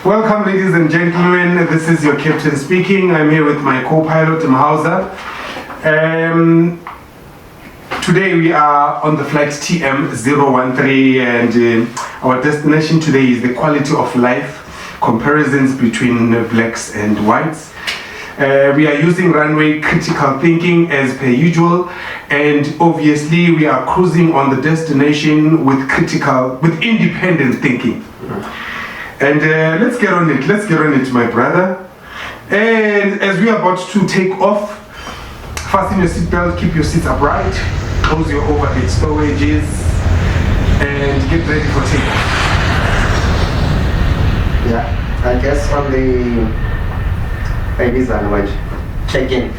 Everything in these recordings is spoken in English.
Welcome, ladies and gentlemen. This is your captain speaking. I'm here with my co-pilot, Mhauza. Today we are on the flight TM013, and our destination today is the quality of life, comparisons between blacks and whites. We are using runway critical thinking as per usual, and obviously we are cruising on the destination with independent thinking. And let's get on it, my brother. And as we are about to take off, fasten your seatbelt, keep your seats upright, close your overhead storages, and get ready for takeoff. Yeah, I guess on the check-in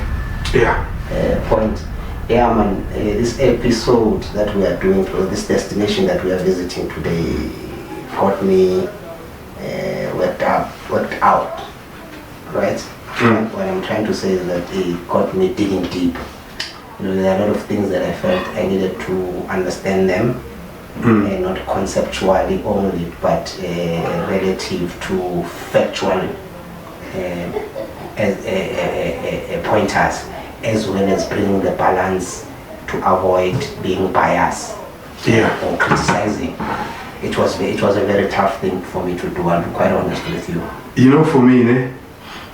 point. Yeah, man, this episode that we are doing, or this destination that we are visiting today, got me worked out, right? What I'm trying to say is that it got me digging deep. You know, there are a lot of things that I felt I needed to understand them, not conceptually only, but relative to factual pointers, as well as bringing the balance to avoid being biased or criticizing. It was a very tough thing for me to do, I'll be quite honest with you. You know, for me,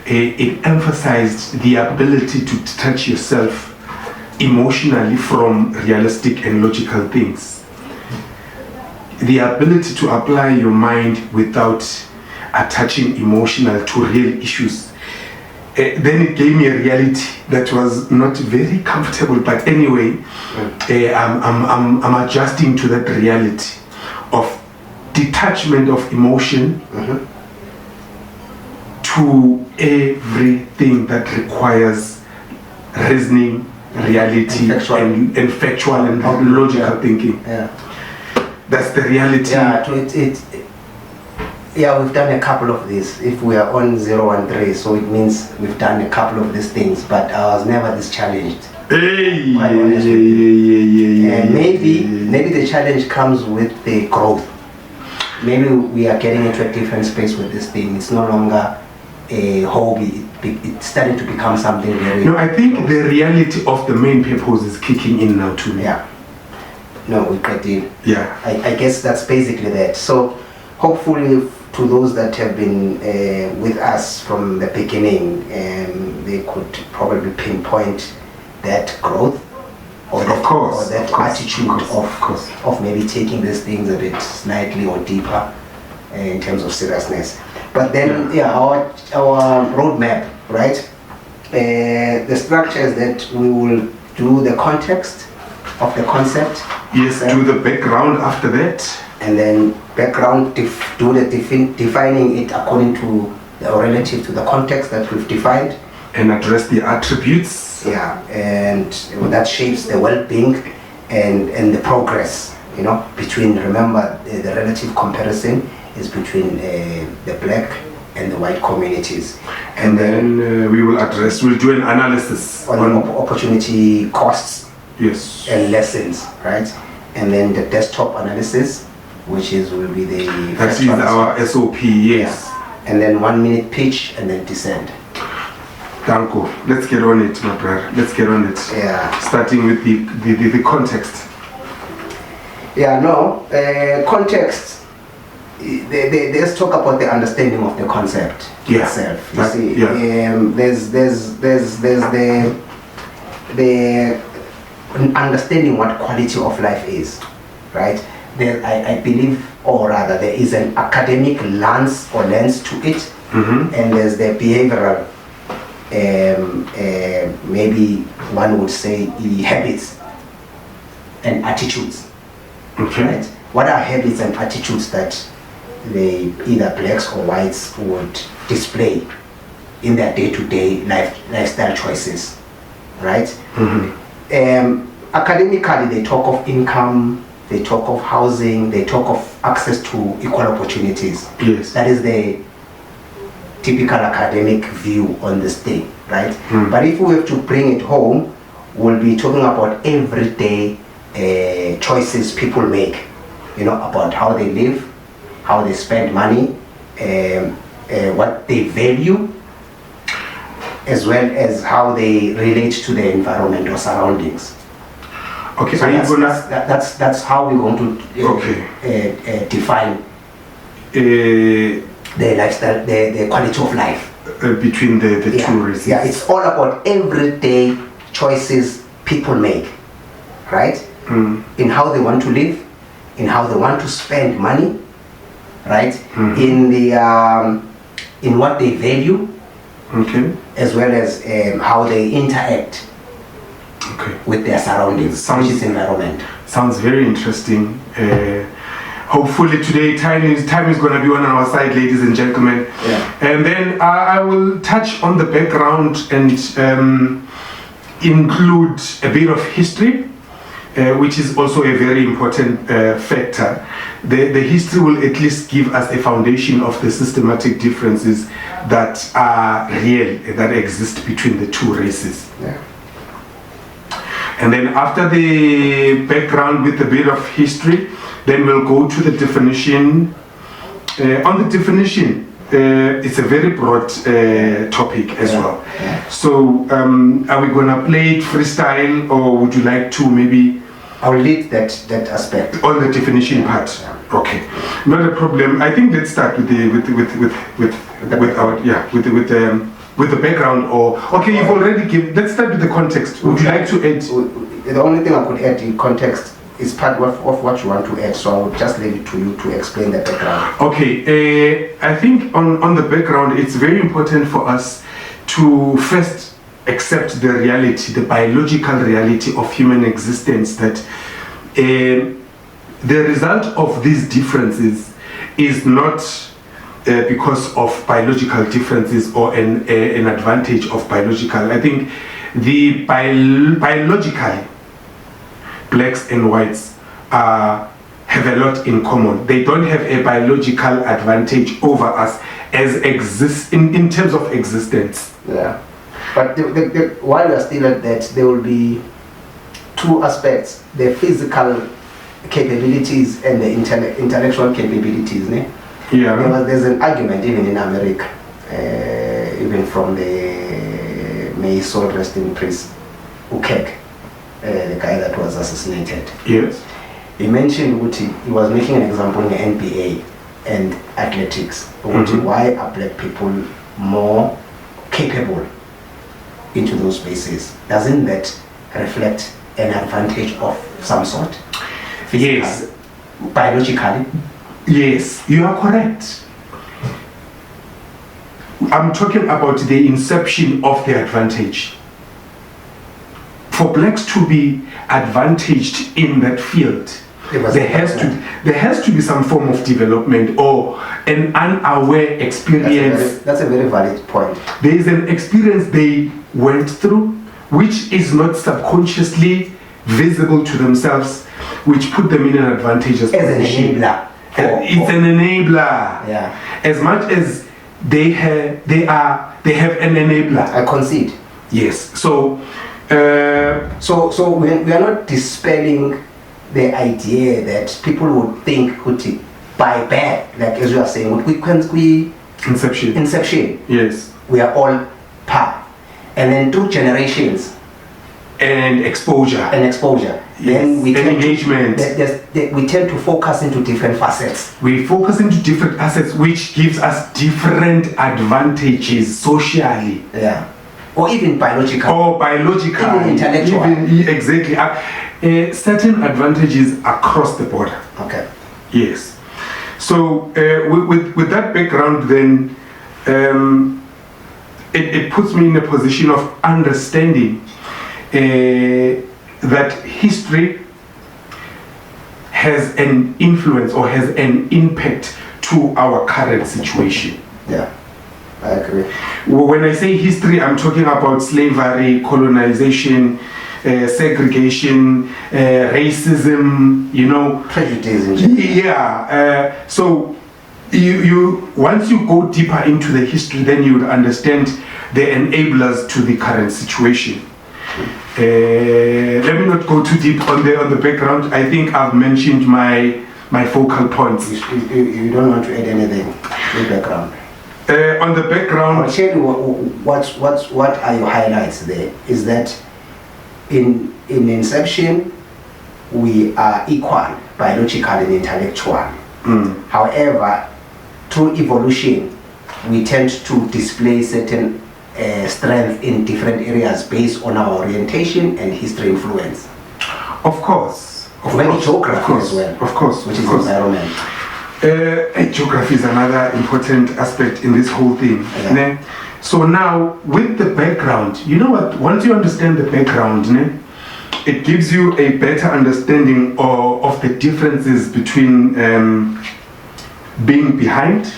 it emphasized the ability to detach yourself emotionally from realistic and logical things. The ability to apply your mind without attaching emotional to real issues. Then it gave me a reality that was not very comfortable, but anyway, I'm adjusting to that reality of detachment of emotion to everything that requires reasoning, reality, and factual and logical thinking. That's the reality. We've done a couple of these. If we are on 013, so it means we've done a couple of these things, but I was never this challenged. Maybe the challenge comes with the growth. Maybe we are getting into a different space with this thing. It's no longer a hobby. It's starting to become something very... No, I think the reality of the main purpose is kicking in now too. Yeah. No, we get it. Yeah. I guess that's basically that. So hopefully to those that have been with us from the beginning, they could probably pinpoint that growth or that attitude of maybe taking these things a bit slightly or deeper in terms of seriousness. But then our roadmap, right? The structure is that we will do the context of the concept. Yes, do the background after that. And then background, do the defining it according to or relative to the context that we've defined. And address the attributes. Yeah, and that shapes the well-being and the progress, you know, between, remember, the relative comparison is between the black and the white communities. And then we'll do an analysis on opportunity costs and lessons, right? And then the desktop analysis, which will be the... That is our SOP, yes. Yeah. And then 1 minute pitch and then descend. Danko, let's get on it, my brother. Let's get on it. Yeah. Starting with the context. Context. Let's talk about the understanding of the concept itself. You see, there's the understanding what quality of life is, right? I believe, or rather, there is an academic lens to it, and there's the behavioral. Maybe one would say habits and attitudes. Okay. Right? What are habits and attitudes that they either blacks or whites would display in their day-to-day lifestyle choices, right? Academically, they talk of income, they talk of housing, they talk of access to equal opportunities. Yes. That is the typical academic view on this thing, right? But if we have to bring it home, we'll be talking about everyday choices people make, you know, about how they live, how they spend money, what they value, as well as how they relate to the environment or surroundings. Okay, So are you gonna? that's how we're going to define the lifestyle, the quality of life Between the two races. Yeah, it's all about everyday choices people make, right? In how they want to live, in how they want to spend money, right? In the in what they value, as well as how they interact with their surroundings, which is environment. Sounds very interesting. Hopefully today time is going to be on our side, ladies and gentlemen. And then I will touch on the background and include a bit of history, which is also a very important factor. The history will at least give us a foundation of the systematic differences that are real, that exist between the two races. And then after the background with a bit of history, then we'll go to the definition. On the definition, it's a very broad topic as well. So are we gonna play it freestyle, or would you like to maybe? I'll lead that aspect. On the definition part. Okay, not a problem. I think let's start with the background. Or okay, you've already given. Let's start with the context. Would you like to add? The only thing I could add in context is part of what you want to add. So I would just leave it to you to explain the background. Okay, I think on the background, it's very important for us to first accept the reality, the biological reality of human existence, that the result of these differences is not because of biological differences or an advantage of biological. I think the biologically, blacks and whites have a lot in common. They don't have a biological advantage over us as exists in terms of existence. Yeah. But while we are still at that, there will be two aspects: the physical capabilities and the intellectual capabilities. There's an argument even in America, even from the May soul rest in peace, Ukek, the guy that was assassinated. Yes. He mentioned he was making an example in the NBA and athletics. Why are black people more capable into those spaces? Doesn't that reflect an advantage of some sort? Physically, yes. Biologically? Yes, you are correct. I'm talking about the inception of the advantage. For blacks to be advantaged in that field, there has to be some form of development or an unaware experience. That's a very valid point. There is an experience they went through which is not subconsciously visible to themselves, which put them in an advantageous position. Enabler. It's an enabler. Yeah. As much as they have an enabler. I concede. Yes. So we are not dispelling the idea that people would think by birth, like as you are saying, inception. Yes. We are all par, and then through generations. And exposure. Yes. Then we engagement. We tend to focus into different facets. We focus into different assets, which gives us different advantages socially. Yeah. Or even biological. Even intellectual. Exactly. Certain advantages across the border. Okay. Yes. So with that background, then it puts me in a position of understanding that history has an influence or has an impact to our current situation. Yeah, I agree. When I say history, I'm talking about slavery, colonization, segregation, racism, prejudice in general. Yeah. So you once you go deeper into the history, then you would understand the enablers to the current situation. Let me not go too deep on the background. I think I've mentioned my focal points. You don't want to add anything in background? On the background, I'll tell you what are your highlights there. Is that in inception we are equal, biological and intellectual. However, through evolution, we tend to display certain strength in different areas based on our orientation and history influence. of course, Geography as well, of course, which of is course. environment. Geography is another important aspect in this whole thing. Yeah. Ne? So now, with the background, you know what? Once you understand the background, ne, it gives you a better understanding of the differences between being behind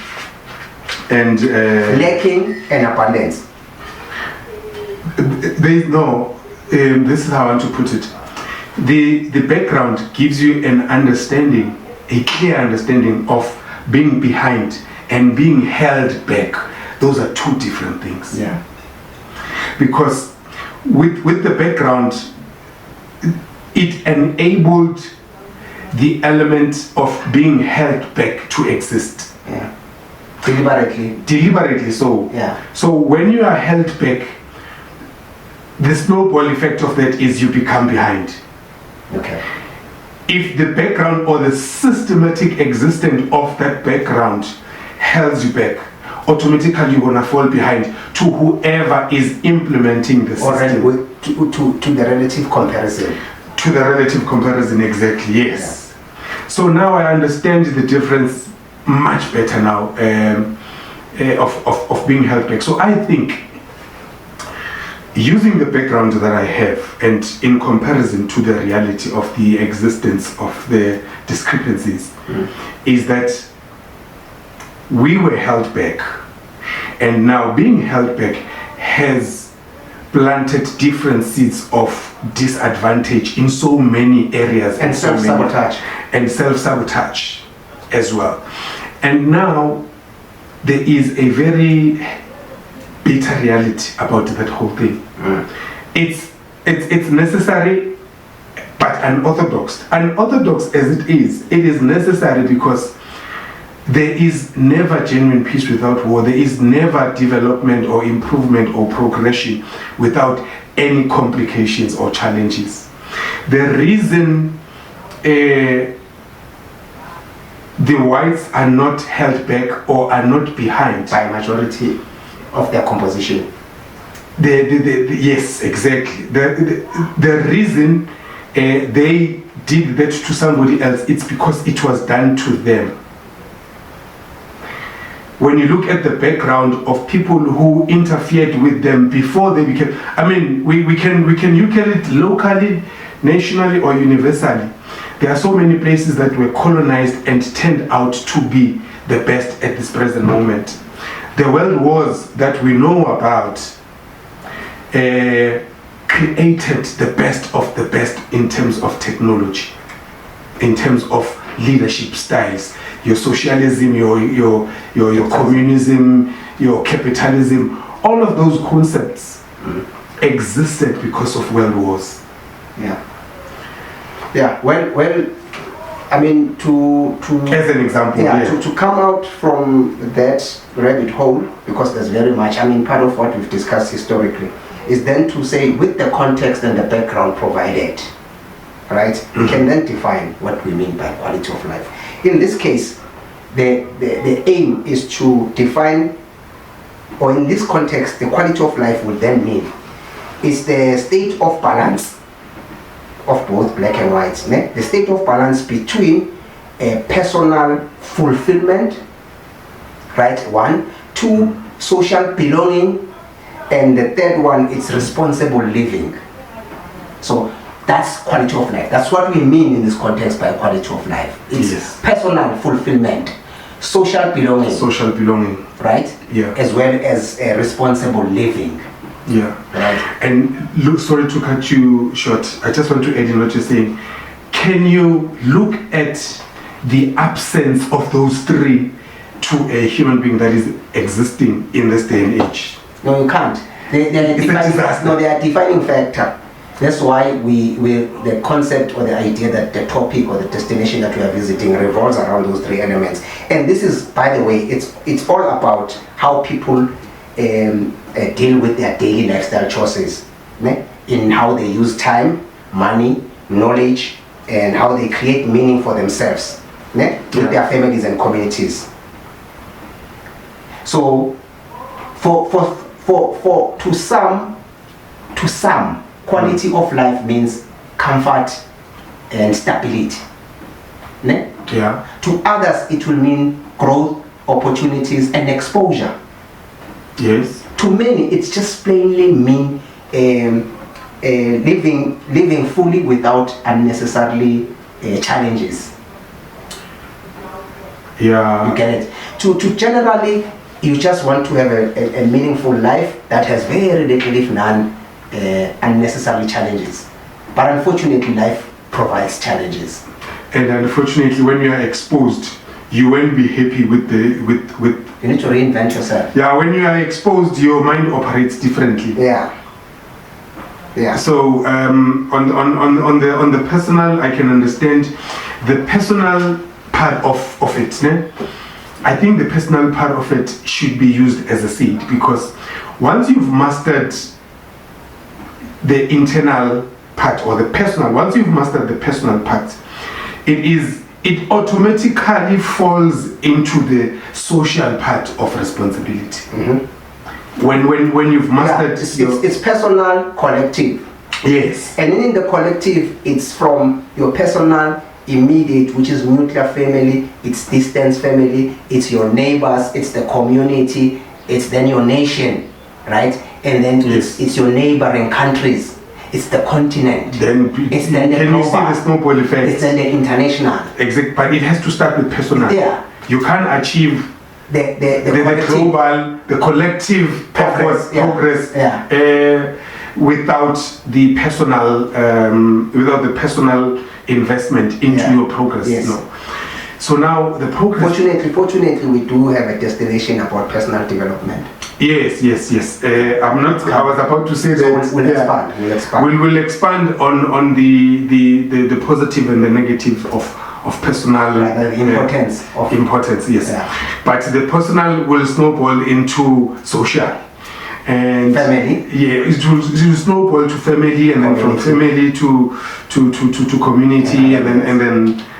and Lacking and abundance. there is no. This is how I want to put it. The background gives you an understanding, a clear understanding of being behind and being held back. Those are two different things. Yeah. Because with the background, it enabled the element of being held back to exist. Yeah. Deliberately so. Yeah. So when you are held back, the snowball effect of that is you become behind. Okay. If the background or the systematic existence of that background holds you back, automatically you're gonna fall behind to whoever is implementing the system. Or to the relative comparison. To the relative comparison, exactly, yes. So now I understand the difference much better now of being held back. So I think using the background that I have and in comparison to the reality of the existence of the discrepancies is that we were held back, and now being held back has planted different seeds of disadvantage in so many areas And self-sabotage. And self-sabotage as well. And now there is a very bitter reality about that whole thing. It's necessary but unorthodox. Unorthodox as it is necessary because there is never genuine peace without war. There is never development or improvement or progression without any complications or challenges. The reason the whites are not held back or are not behind By majority of their composition. Yes, exactly. The reason they did that to somebody else, it's because it was done to them. When you look at the background of people who interfered with them before they became, I mean, we can look at it locally, nationally, or universally. There are so many places that were colonized and turned out to be the best at this present moment. The world wars that we know about created the best of the best in terms of technology, in terms of leadership styles, your socialism, your communism, your capitalism. All of those concepts existed because of world wars. Well, I mean, to as an example, to come out from that rabbit hole, because there's very much, I mean, part of what we've discussed historically is then to say, with the context and the background provided, right, we can then define what we mean by quality of life. In this case, the aim is to define, or in this context, the quality of life would then mean is the state of balance of both black and white, the state of balance between personal fulfillment, right, 1, 2, social belonging, and the third one, it's responsible living. So that's quality of life. That's what we mean in this context by quality of life. It's personal fulfillment, social belonging, right? Yeah. As well as responsible living. Yeah. Right. And look, sorry to cut you short. I just want to add in what you're saying. Can you look at the absence of those three to a human being that is existing in this day and age? No, you can't. They are a defining factor. That's why the concept or the idea that the topic or the destination that we are visiting revolves around those three elements. And this is, by the way, it's all about how people deal with their daily lifestyle choices, né? In how they use time, money, knowledge, and how they create meaning for themselves, né? With their families and communities. So, to some, quality of life means comfort and stability. Ne? Yeah. To others, it will mean growth, opportunities, and exposure. Yes. To many, it's just plainly mean living fully without unnecessarily challenges. Yeah. You get it? To generally, you just want to have a meaningful life that has very little, if none, unnecessary challenges. But unfortunately, life provides challenges. And unfortunately, when you are exposed, you won't be happy with You need to reinvent yourself. Yeah, when you are exposed, your mind operates differently. Yeah. Yeah. So on the personal, I can understand the personal part of it. Ne? I think the personal part of it should be used as a seed, because once you've mastered the internal part or the personal, once you've mastered the personal part, it automatically falls into the social part of responsibility. Mm-hmm. When you've mastered it's personal, collective. Yes. And in the collective, it's from your personal, immediate, which is nuclear family, it's distance family, it's your neighbors, it's the community, it's then your nation, right? And then it's your neighboring countries, it's the continent, then it's then the can global, you see the snowball effect? it's then the international. Exactly, but it has to start with personal. Yeah. You can't achieve the global, the collective progress without the personal investment into your progress. Yes. No. So now the progress. Fortunately, we do have a destination about personal development. Yes. I was about to say that. So we'll expand. We'll expand on the positive and the negative of personal importance. Yes. Yeah. But the personal will snowball into social. And family. Yeah, it will snowball to family, and then from family to community, and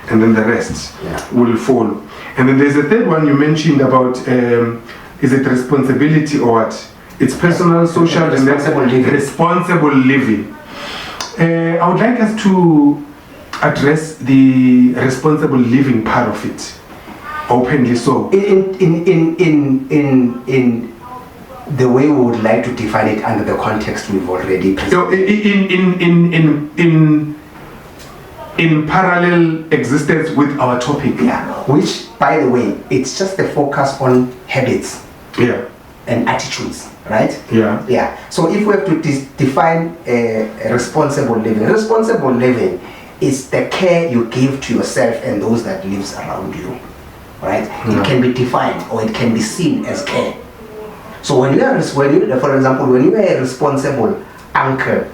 then the rest will follow. And then there's a third one you mentioned about is it responsibility or what? It's personal, social, and responsible living. I would like us to address the responsible living part of it openly. So in the way we would like to define it under the context we've already presented. In parallel existence with our topic. Yeah. Which, by the way, it's just the focus on habits. Yeah. And attitudes, right? Yeah. Yeah. So if we have to define a responsible living is the care you give to yourself and those that lives around you, right? Yeah. It can be defined or it can be seen as care. So for example, when you are a responsible uncle,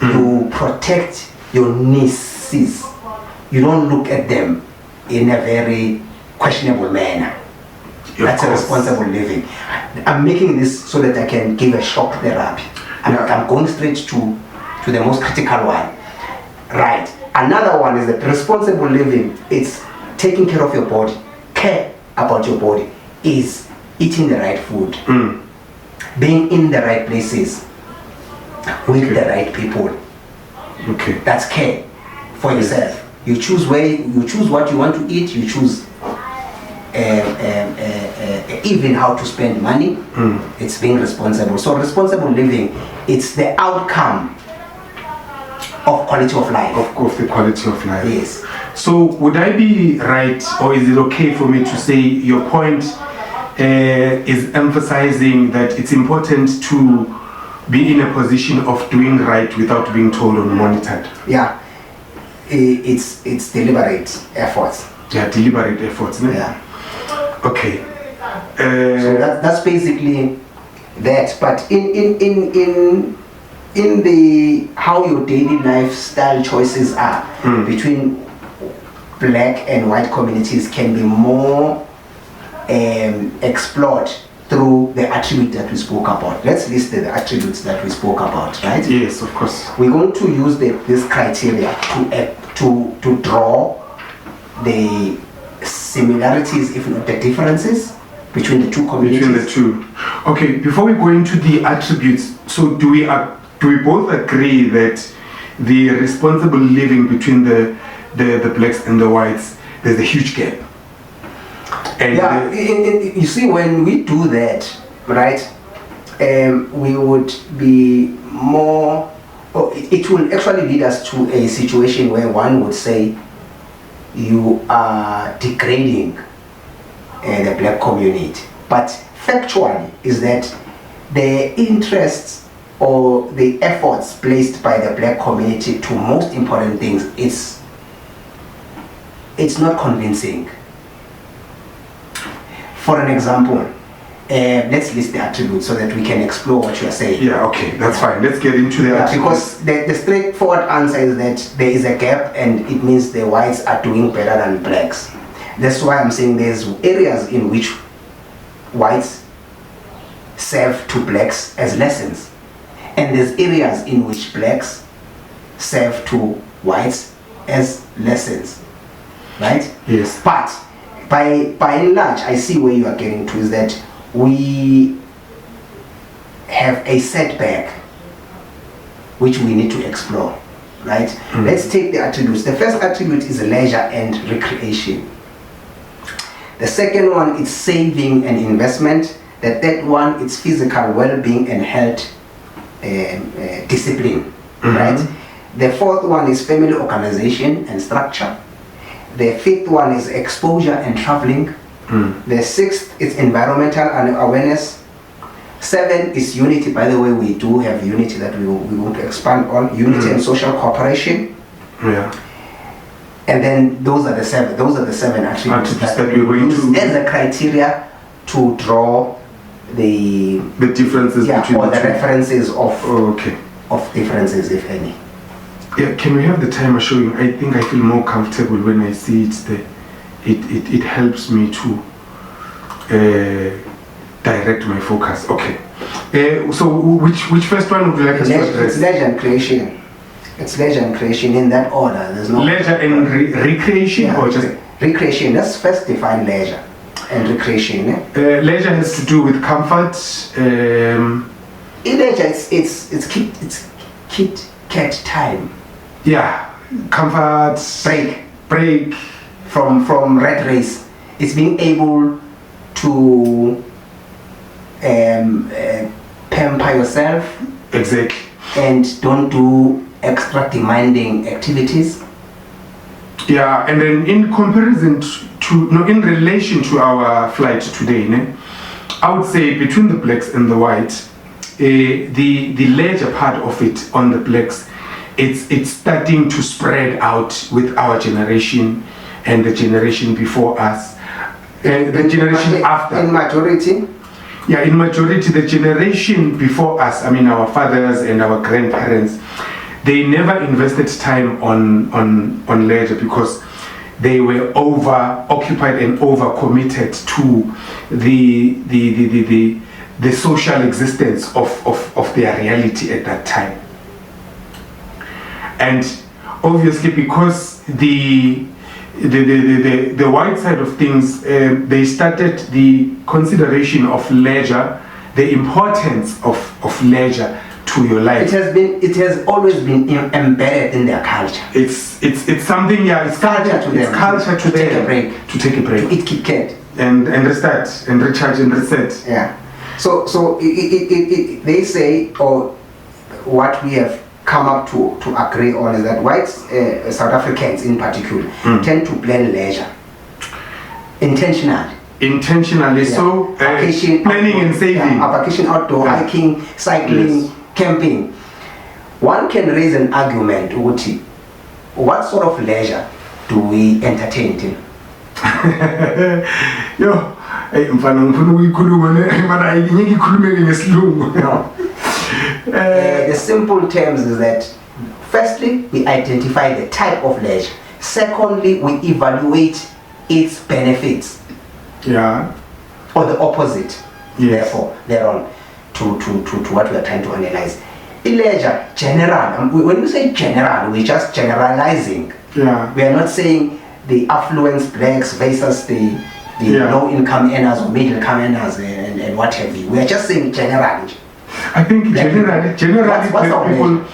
you protect your nieces. You don't look at them in a very questionable manner. That's a responsible living. I'm making this so that I can give a shock therapy. I'm going straight to the most critical one. Right. Another one is that responsible living is taking care of your body. Care about your body is eating the right food, being in the right places, with the right people. Okay. That's care for yourself. You choose what you want to eat. You choose even how to spend money. It's being responsible. So responsible living, it's the outcome of quality of life. Of the quality of life. Yes. So would I be right, or is it okay for me to say your point is emphasizing that it's important to be in a position of doing right without being told or monitored? Yeah. It's deliberate efforts. Yeah, deliberate efforts. No? Yeah. Okay. So that's basically that. But in in the how your daily lifestyle choices are between black and white communities can be more explored through the attribute that we spoke about. Let's list the attributes that we spoke about, right? Yes, of course. We're going to use this criteria to draw the similarities, if not the differences, between the two communities. Between the two. Okay, before we go into the attributes, so do we both agree that the responsible living between the blacks and the whites, there's a huge gap? And yeah, you see, when we do that, right, we would be more, it will actually lead us to a situation where one would say you are degrading the black community. But factually is that the interests or the efforts placed by the black community to most important things, it's not convincing. For an example, let's list the attributes so that we can explore what you are saying. Yeah, okay, that's fine. Let's get into the attributes. Because the straightforward answer is that there is a gap and it means the whites are doing better than blacks. That's why I'm saying there's areas in which whites serve to blacks as lessons. And there's areas in which blacks serve to whites as lessons. Right? Yes. But by and large, I see where you are getting to is that we have a setback which we need to explore, right? Let's take the attributes. The first attribute is leisure and recreation. The second one is saving and investment. The third one is physical well-being and health discipline, right? The fourth one is family organization and structure. The fifth one is exposure and traveling. The sixth is environmental and awareness. 7 is unity. By the way, we do have unity that we want to expand on. Unity and social cooperation. Yeah. And then those are the seven attributes that we're going use to as a criteria to draw the differences between or the the two. references of Okay. of differences, if any. Yeah, can we have the timer showing? I think I feel more comfortable when I see it there. It helps me to direct my focus. Okay. So which first one would you like us to address? It's leisure and creation. It's leisure and creation in that order. There's no Leisure and recreation, or just recreation. Let's first define leisure and recreation. leisure has to do with comfort. In leisure, it's Kit Kat time. Yeah, comfort. Break. From rat race. It's being able to pamper yourself. Exactly. And don't do extra demanding activities. Yeah, and then in comparison in relation to our flight today, I would say between the blacks and the whites, the leisure part of it on the blacks, it's starting to spread out with our generation and the generation before us, and the generation after. In majority? Yeah, in majority, the generation before us, I mean our fathers and our grandparents, they never invested time on leisure because they were over occupied and over committed to the social existence of their reality at that time. And obviously because the white side of things, they started the consideration of leisure, the importance of leisure to your life. It has always been embedded in their culture. It's something, yeah, it's culture to them. It's culture to take them. a break. To take a break. To eat Kit Kat. And restart and recharge and reset. Yeah. So they say, or what we have come up to agree on is that whites, South Africans in particular, tend to blend leisure intentionally. Yeah. So vacation, planning outdoor, and saving. Vacation, outdoor, hiking, cycling, camping. One can raise an argument, Uti, what sort of leisure do we entertain in? Yo, mfana ngifuna ukuyikhuluma mana ayikhulume ngesilungu. The simple terms is that, firstly, we identify the type of leisure. Secondly, we evaluate its benefits. Yeah. Or the opposite. Yes. Therefore, thereon to what we are trying to analyze. Leisure, general. When we say general, we're just generalizing. Yeah. We are not saying the affluent blacks versus the low-income earners or middle-income earners and what have you. We are just saying generally. I think generally, what's our people,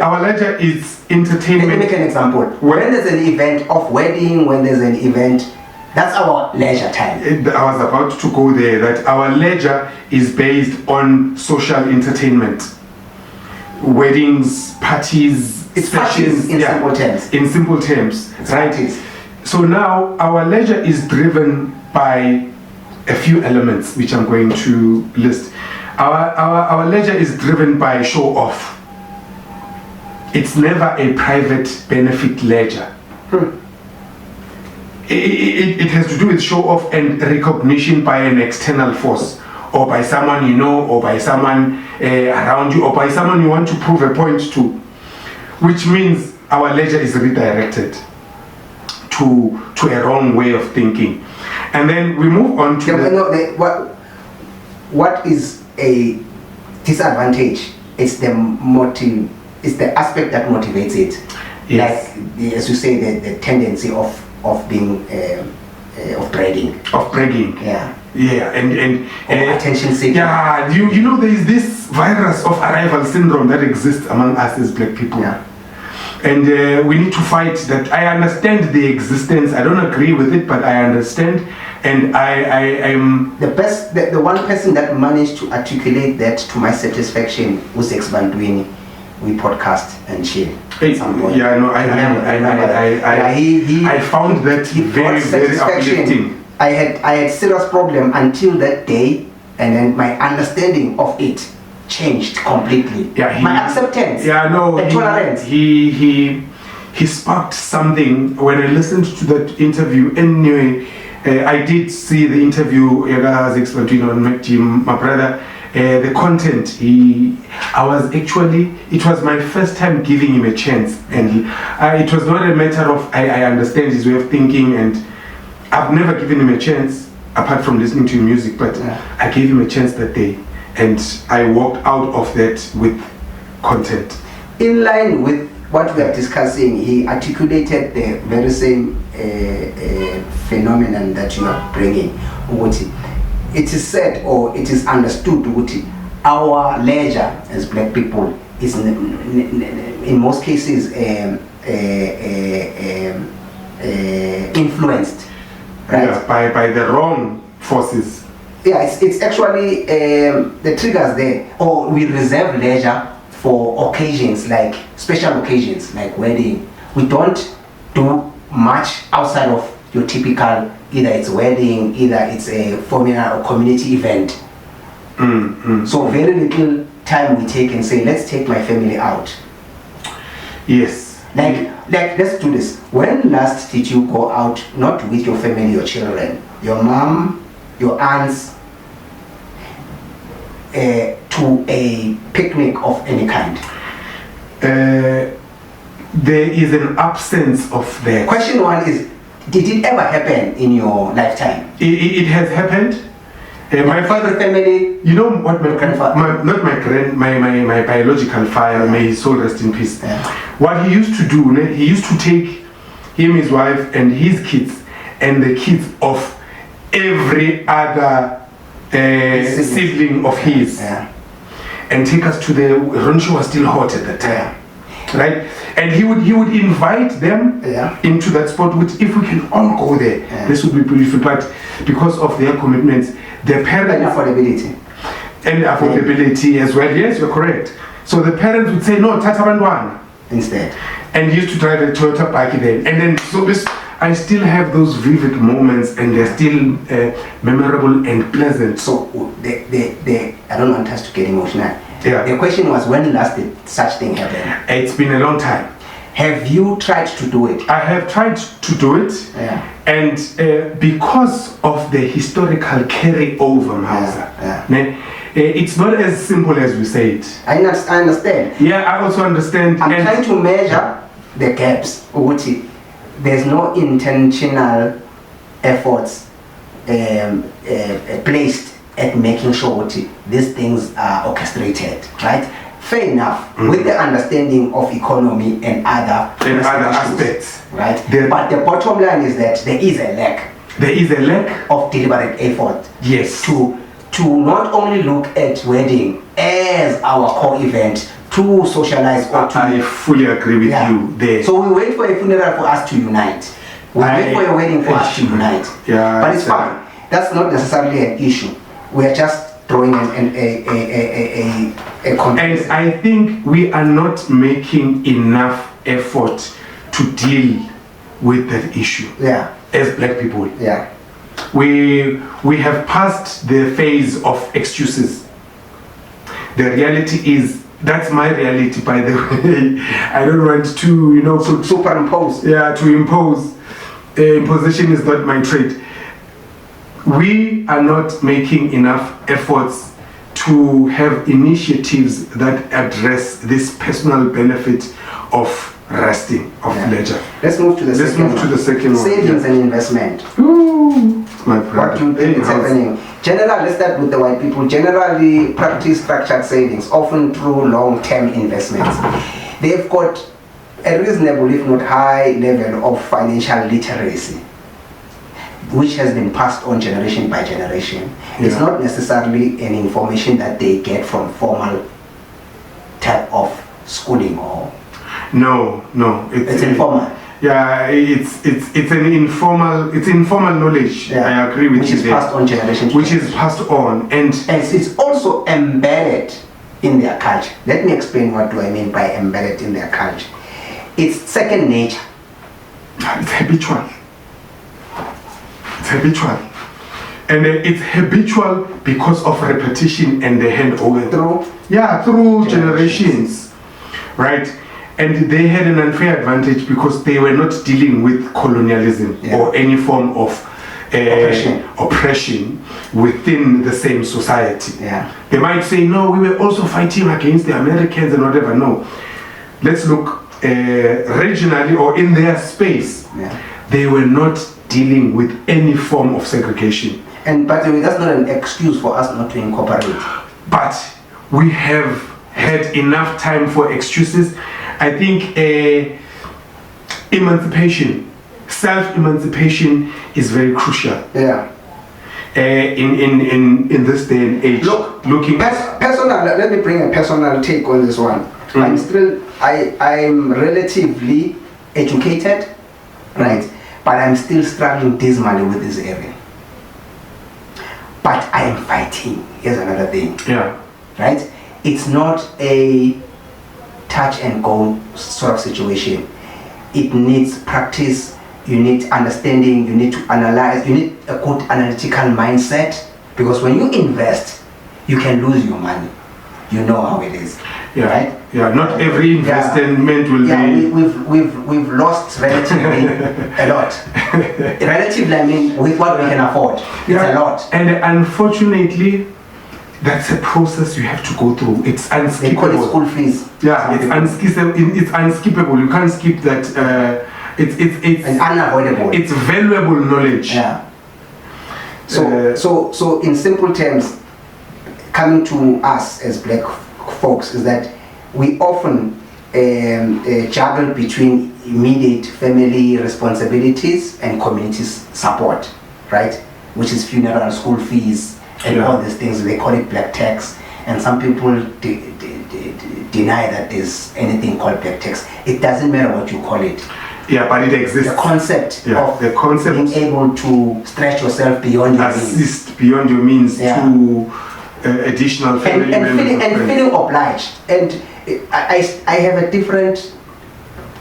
our leisure is entertainment. Let me make an example. When there's an event of wedding, when there's an event, that's our leisure time. I was about to go there, that our leisure is based on social entertainment. Weddings, parties, it's parties in simple terms. In simple terms, it's right? Parties. So now our leisure is driven by a few elements which I'm going to list. Our leisure is driven by show off. It's never a private benefit leisure. It has to do with show off and recognition by an external force, or by someone you know, or by someone around you, or by someone you want to prove a point to, which means our leisure is redirected to a wrong way of thinking. And then we move on to what is a disadvantage. It's the motive. It's the aspect that motivates it. Yes. Like, as you say, the tendency of being of bragging. Of bragging. Yeah. Yeah, and attention seeking. Yeah, you know there is this virus of arrival syndrome that exists among us as black people. Yeah. And we need to fight that. I understand the existence. I don't agree with it, but I understand. And I'm the one person that managed to articulate that to my satisfaction was Bandwini. We podcast and chill. Yeah, no, I found that very, very uplifting. I had serious problem until that day, and then my understanding of it changed completely. Yeah, my acceptance. Yeah, no, the tolerance. He sparked something when I listened to that interview. Anyway, I did see the interview. On MacJim, my brother. The content, it was my first time giving him a chance, and it was not a matter of I understand his way of thinking, and I've never given him a chance apart from listening to music, but I gave him a chance that day, and I walked out of that with content. In line with what we are discussing, he articulated the very same phenomenon that you are bringing. It is said, or it is understood, our leisure as black people is in most cases influenced, right? Yeah, by the wrong forces. Yeah, it's actually the triggers there. Or we reserve leisure for occasions, like special occasions, like wedding. We don't do much outside of your typical, either it's wedding, either it's a formal or community event. So very little time we take and say, let's take my family out. Yes. Like let's do this. When last did you go out, not with your family, your children, your mom, your aunts, to a picnic of any kind? There is an absence of that. Question one is, did it ever happen in your lifetime? It has happened. My father, family. You know what? My biological father, may his soul rest in peace. Yeah. What he used to do, he used to take him, his wife, and his kids, and the kids of every other sibling of his, and take us to the. Ronchi was still hot at that time. Right, and he would invite them into that spot. Which, if we can all go there, this would be beautiful. But because of their commitments, their parents and affordability as well. Yes, you're correct. So the parents would say no, Tata Bandwana instead, and he used to drive a Toyota Bike then. And then so this, I still have those vivid moments, and they're still memorable and pleasant. So the I don't want us to get emotional. Yeah. The question was, when last did such thing happen? It's been a long time. Have you tried to do it? I have tried to do it, and because of the historical carryover, It's not as simple as we say it. I understand. Yeah, I also understand. I'm trying to measure the gaps. There's no intentional efforts placed at making sure these things are orchestrated, right? Fair enough, with the understanding of economy and other aspects, right? But the bottom line is that there is a lack. There is a lack of deliberate effort. Yes. To not only look at wedding as our core event to socialize or to. I fully agree with you there. So we wait for a funeral for us to unite. We wait for a wedding for us to unite. Yeah. But it's fine. That's not necessarily an issue. We are just throwing a and I think we are not making enough effort to deal with that issue. Yeah. As black people. Yeah. We have passed the phase of excuses. The reality is, that's my reality, by the way. I don't want to, superimpose. Yeah, to impose. Imposition is not my trade. We are not making enough efforts to have initiatives that address this personal benefit of resting, of leisure. Let's move to the second one. Savings and investment. Ooh, my brother. What do you think is happening? Let's start with the white people. Generally practice structured savings, often through long-term investments. They've got a reasonable, if not high, level of financial literacy, which has been passed on generation by generation. Yeah. It's not necessarily an information that they get from formal type of schooling or. No, it's informal. Yeah, it's informal knowledge. Yeah. I agree with you. Which is passed on generation to generation. Which is passed on, and it's also embedded in their culture. Let me explain what do I mean by embedded in their culture. It's second nature. It's habitual. It's habitual. And it's habitual because of repetition and the handover. Through generations. Right? And they had an unfair advantage because they were not dealing with colonialism or any form of oppression within the same society. Yeah. They might say, no, we were also fighting against the Americans and whatever. No. Let's look regionally or in their space. Yeah. They were not dealing with any form of segregation. And by the way, that's not an excuse for us not to incorporate. But we have had enough time for excuses. I think emancipation, self-emancipation is very crucial. Yeah. In this day and age. Looking personal. Let me bring a personal take on this one. I'm relatively educated, right? But I'm still struggling dismally with this area. But I am fighting. Here's another thing. Yeah. Right? It's not a touch and go sort of situation. It needs practice. You need understanding. You need to analyze. You need a good analytical mindset. Because when you invest, you can lose your money. You know how it is. Yeah. Right? Yeah. Not every investment will be. We've lost relatively a lot. Relatively, I mean, with what we can afford. It's a lot. And unfortunately, that's a process you have to go through. It's unskippable. They call it school fees. Yeah, it's unskippable. You can't skip that. It's unavoidable. It's valuable knowledge. Yeah. So in simple terms, coming to us as black folks is that we often juggle between immediate family responsibilities and community support, right? Which is funeral, school fees, and all these things. They call it black tax, and some people deny that there's anything called black tax. It doesn't matter what you call it. Yeah, but it exists. The concept of being able to stretch yourself beyond your means. Assist beyond your means to additional family members. And feeling obliged. And I have a different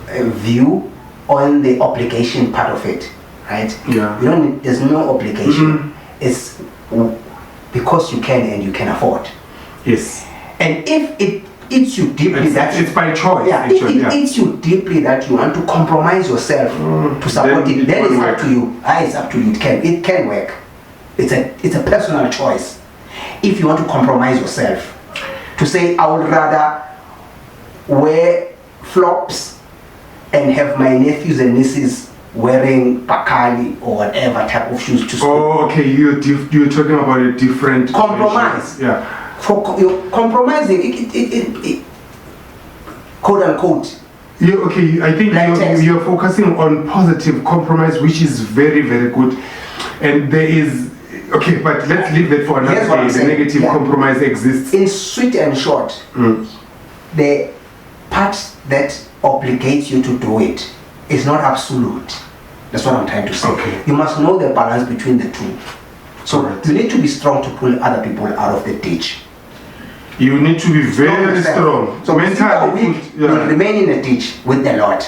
view on the obligation part of it, right? Yeah. There's no obligation. It's because you can and you can afford. Yes. And if it eats you deeply, it's by choice. Yeah, if it eats you deeply that you want to compromise yourself to support it, then it's up to you. It's up to you. It can work. It's a personal choice. If you want to compromise yourself, to say I would rather wear flops and have my nephews and nieces wearing Bakali or whatever type of shoes to school. Oh, okay. You're talking about a different compromise. Yeah. You're compromising. It quote unquote. Yeah. Okay. I think you're focusing on positive compromise, which is very, very good. And there is. Okay, but let's leave that for another day. The negative compromise exists. In sweet and short, the part that obligates you to do it is not absolute. That's what I'm trying to say. Okay. You must know the balance between the two. So you need to be strong to pull other people out of the ditch. You need to be very strong. So mentally, will remain in the ditch with the Lord.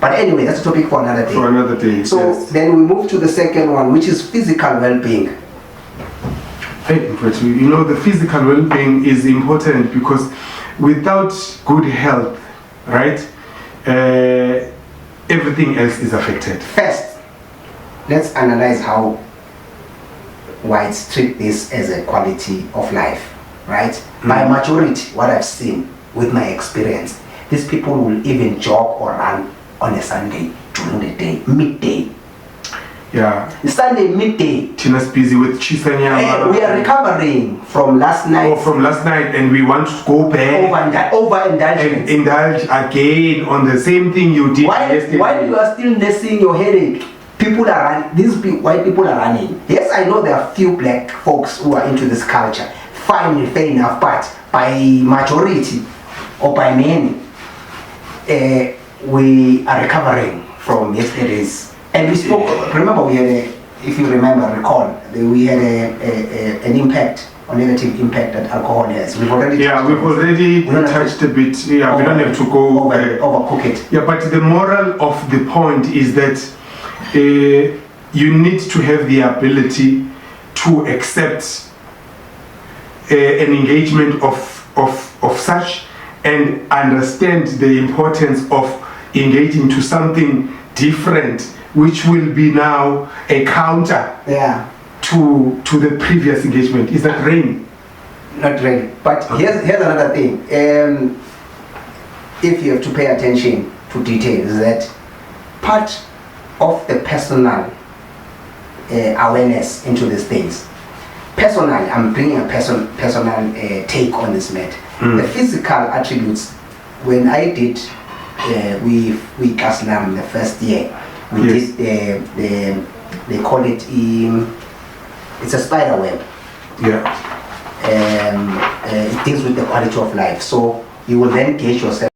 But anyway, that's a topic for another day. For another day. So then we move to the second one, which is physical well-being. You know, the physical well-being is important because without good health, right, everything else is affected. First, let's analyze how whites treat this as a quality of life, right? By majority, what I've seen with my experience, these people will even jog or run on a Sunday during the day, midday. Yeah. Sunday midday. Tina's busy with Chisanyama. We are recovering from last night. And we want to go back. Overindulgence. And indulge again on the same thing you did yesterday. While you are still nursing your headache, people are running. White people are running. Yes, I know there are few black folks who are into this culture. Fine, fair enough, but by majority or by many, we are recovering from yesterday's. And we spoke, remember we had if you recall, we had an impact, a negative impact that alcohol has. We've already touched a bit. Yeah, we don't have to go overcook it. Yeah, but the moral of the point is that you need to have the ability to accept an engagement of such and understand the importance of engaging to something different, which will be now a counter to the previous engagement. Is that rain? Not rain. But here's another thing. If you have to pay attention to details, that part of the personal awareness into these things. Personally, I'm bringing a personal take on this matter. The physical attributes. When I did we Kaslam the first year, we did they call it it's a spider web. It deals with the quality of life. So you will then gauge yourself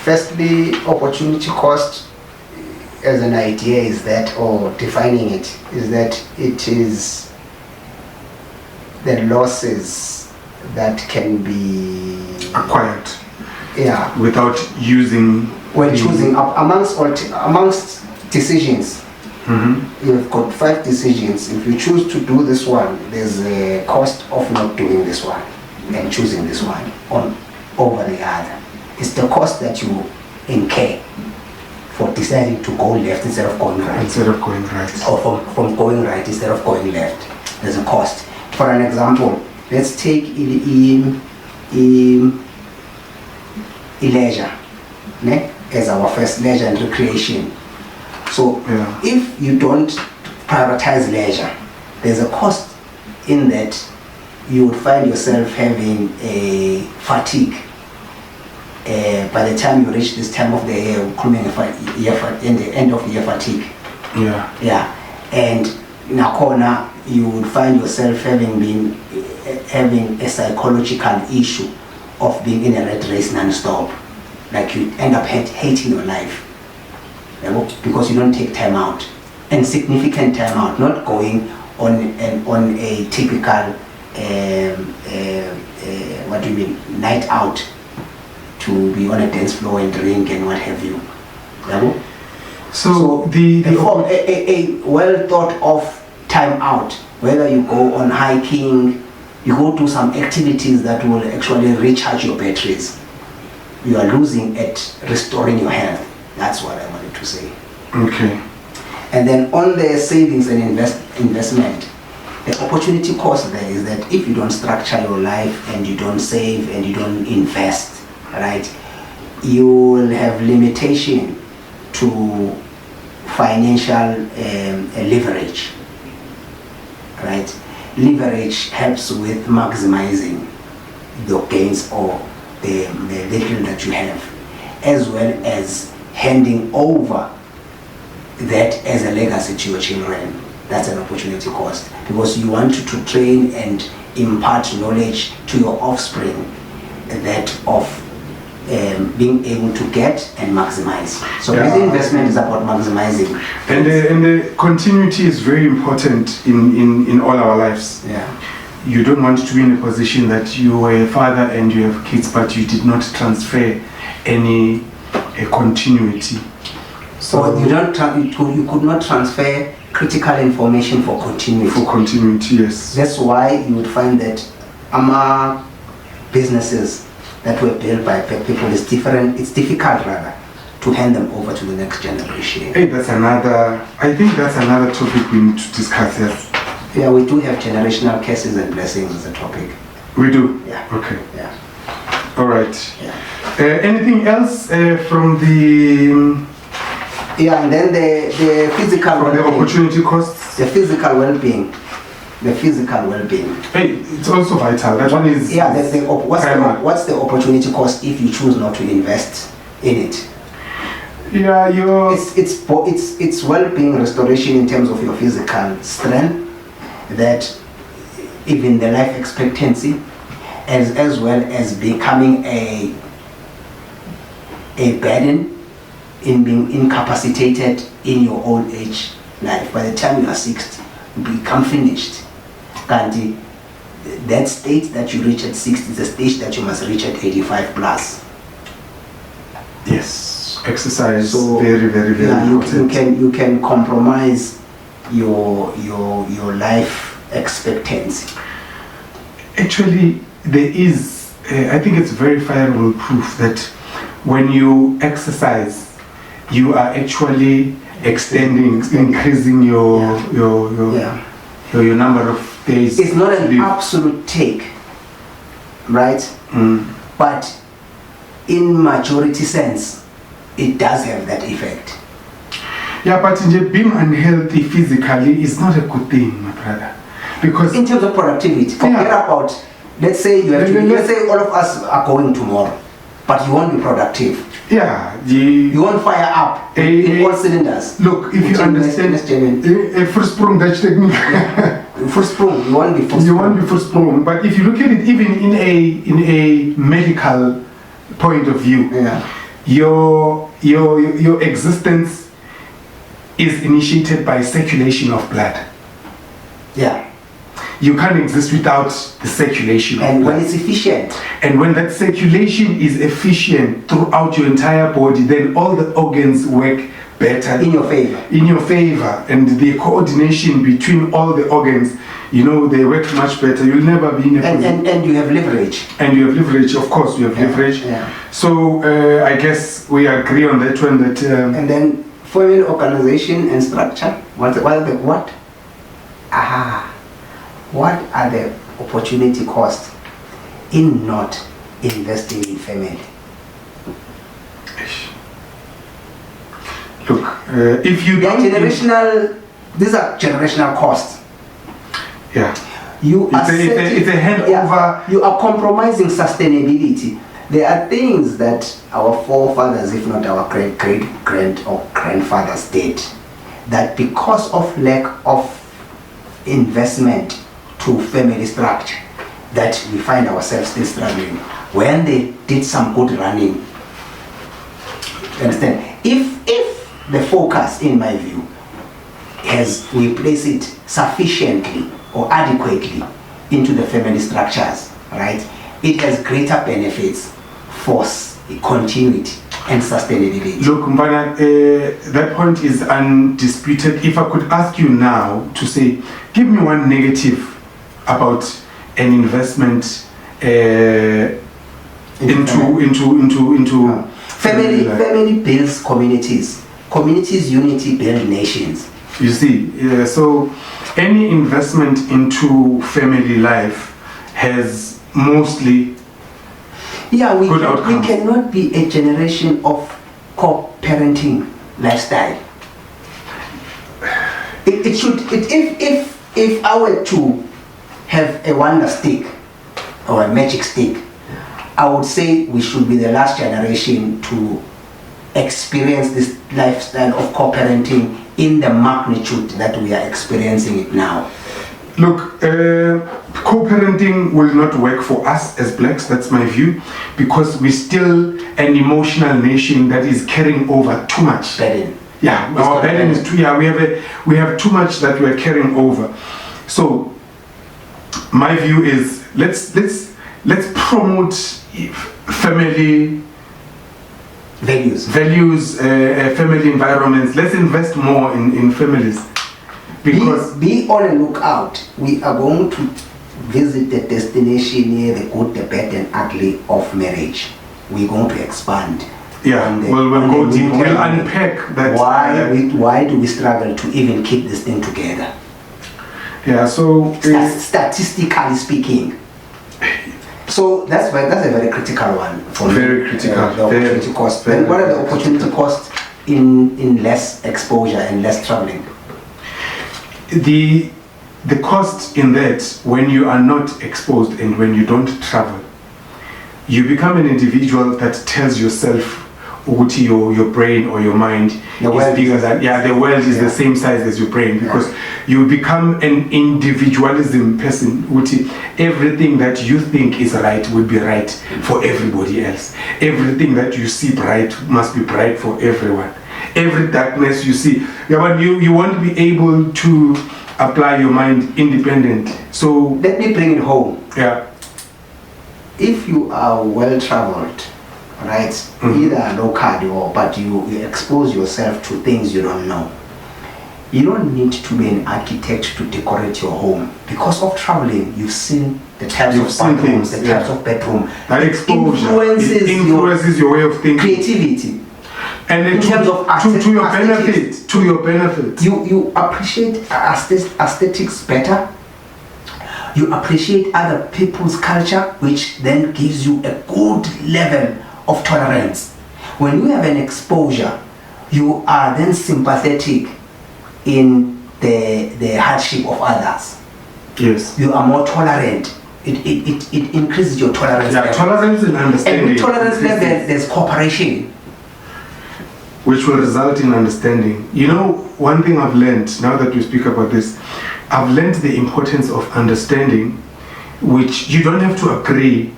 Firstly, opportunity cost as an idea is that, or defining it, is that it is the losses that can be acquired. Yeah. Without using. When choosing amongst decisions, you've got 5 decisions. If you choose to do this one, there's a cost of not doing this one and choosing this one over the other. It's the cost that you incur for deciding to go left instead of going right. Instead of going right. Or from going right instead of going left. There's a cost. For an example, let's take leisure, as our first leisure and recreation. So if you don't prioritize leisure, there's a cost in that you would find yourself having a fatigue. By the time you reach this time of the year, in the end of year fatigue. Yeah. And nakona, you would find yourself having a psychological issue of being in a rat race non-stop. Like you end up hating your life, because you don't take time out, and significant time out, not going on a typical night out to be on a dance floor and drink and what have you. So a well thought of time out, whether you go on hiking, you go do some activities that will actually recharge your batteries. You are losing at restoring your health. That's what I wanted to say. Okay. And then on the savings and investment, the opportunity cost there is that if you don't structure your life and you don't save and you don't invest, right, you will have limitation to financial leverage, right? Leverage helps with maximizing your gains or the little that you have, as well as handing over that as a legacy to your children. That's an opportunity cost, because you want to train and impart knowledge to your offspring that of being able to get and maximize. So this investment is about maximizing. And the continuity is very important in all our lives. Yeah. You don't want to be in a position that you were a father and you have kids, but you did not transfer any continuity. So you could not transfer critical information for continuity. For continuity, yes. That's why you would find that businesses that were built by people is different. It's difficult rather to hand them over to the next generation. Hey, I think that's another topic we need to discuss. Yes. Yeah, we do have generational curses and blessings as a topic. We do? Yeah. Okay. Yeah. All right. Yeah. Anything else from the... Yeah, and then the physical well-being. The opportunity costs? The physical well-being. The physical well-being. Hey, it's also vital. That one is... Yeah, what's the opportunity cost if you choose not to invest in it? Yeah, it's well-being restoration in terms of your physical strength, that even the life expectancy, as well as becoming a burden in being incapacitated in your old age life. By the time you are 60, you become finished. And that state that you reach at 60 is a stage that you must reach at 85 plus. Yes, exercise, so, very, very, very important. You can compromise your life expectancy. Actually, there is, I think it's verifiable proof that when you exercise, you are actually increasing your number of days. It's not an absolute take, right? But in majority sense, it does have that effect. Yeah, but being unhealthy physically is not a good thing, my brother. Because in terms of productivity, forget about, let's say let's say all of us are going tomorrow, but you won't be productive. Yeah, you won't fire up in all cylinders. Look, if you understand a first sprung Dutch technique, first sprung, you won't be first. You won't be first sprung. But if you look at it, even in a medical point of view, your existence is initiated by circulation of blood. Yeah. You can't exist without the circulation And of blood. when it's efficient, And when that circulation is efficient throughout your entire body, then all the organs work better in your favor. in your favor, and the coordination between all the organs, they work much better. You'll never be in a position. And you have leverage. And you have leverage, of course, you have leverage. Yeah. So I guess we agree on that one. That And then family organization and structure. What are the opportunity costs in not investing in family? look, if you don't, These are generational costs. yeah, It's a handover. You are compromising sustainability. There are things that our forefathers, if not our great-grand or grandfathers, did, that because of lack of investment to family structure, that we find ourselves still struggling. When they did some good running, you understand? If the focus, in my view, we place it sufficiently or adequately into the family structures, right? It has greater benefits for continuity and sustainability. Look, Mbana, that point is undisputed. If I could ask you now to say, give me one negative about an investment into family builds communities. Communities unity build nations. You see, so any investment into family life has mostly good outcomes. We cannot be a generation of co-parenting lifestyle. If I were to have a wonder stick or a magic stick, I would say we should be the last generation to experience this lifestyle of co-parenting in the magnitude that we are experiencing it now. Look, co-parenting will not work for us as blacks, that's my view, because we're still an emotional nation that is carrying over too much. Burden. Yeah, our burden is too, we have too much that we're carrying over. So, my view is, let's promote family values, family environments. Let's invest more in families. Because be on a lookout. We are going to visit the destination near the good, the bad, and ugly of marriage. We're going to expand. Yeah, we'll go deep. We'll unpack that. Why do we struggle to even keep this thing together? Yeah, so statistically speaking. So that's a very critical one for me. Very critical. The opportunity cost. Then what are the opportunity costs in less exposure and less traveling? The cost in that, when you are not exposed and when you don't travel, you become an individual that tells yourself your brain or your mind is bigger than the world is the same size as your brain, because you become an individualism person. Everything that you think is right will be right for everybody else. Everything that you see bright must be bright for everyone. Every darkness you see, you won't be able to apply your mind independent. So let me bring it home. Yeah. If you are well traveled, right, either locally but you expose yourself to things you don't know. You don't need to be an architect to decorate your home. Because of traveling, you've seen the types of bathrooms, the types of bedroom. That exposure influences your way of thinking. Creativity. And in terms of to your benefit. You appreciate aesthetics better. You appreciate other people's culture, which then gives you a good level of tolerance. When you have an exposure, you are then sympathetic in the hardship of others. Yes. You are more tolerant. It increases your tolerance level. Tolerance and understanding. And with tolerance level, there's cooperation, which will result in understanding. One thing I've learned, now that we speak about this, I've learned the importance of understanding, which you don't have to agree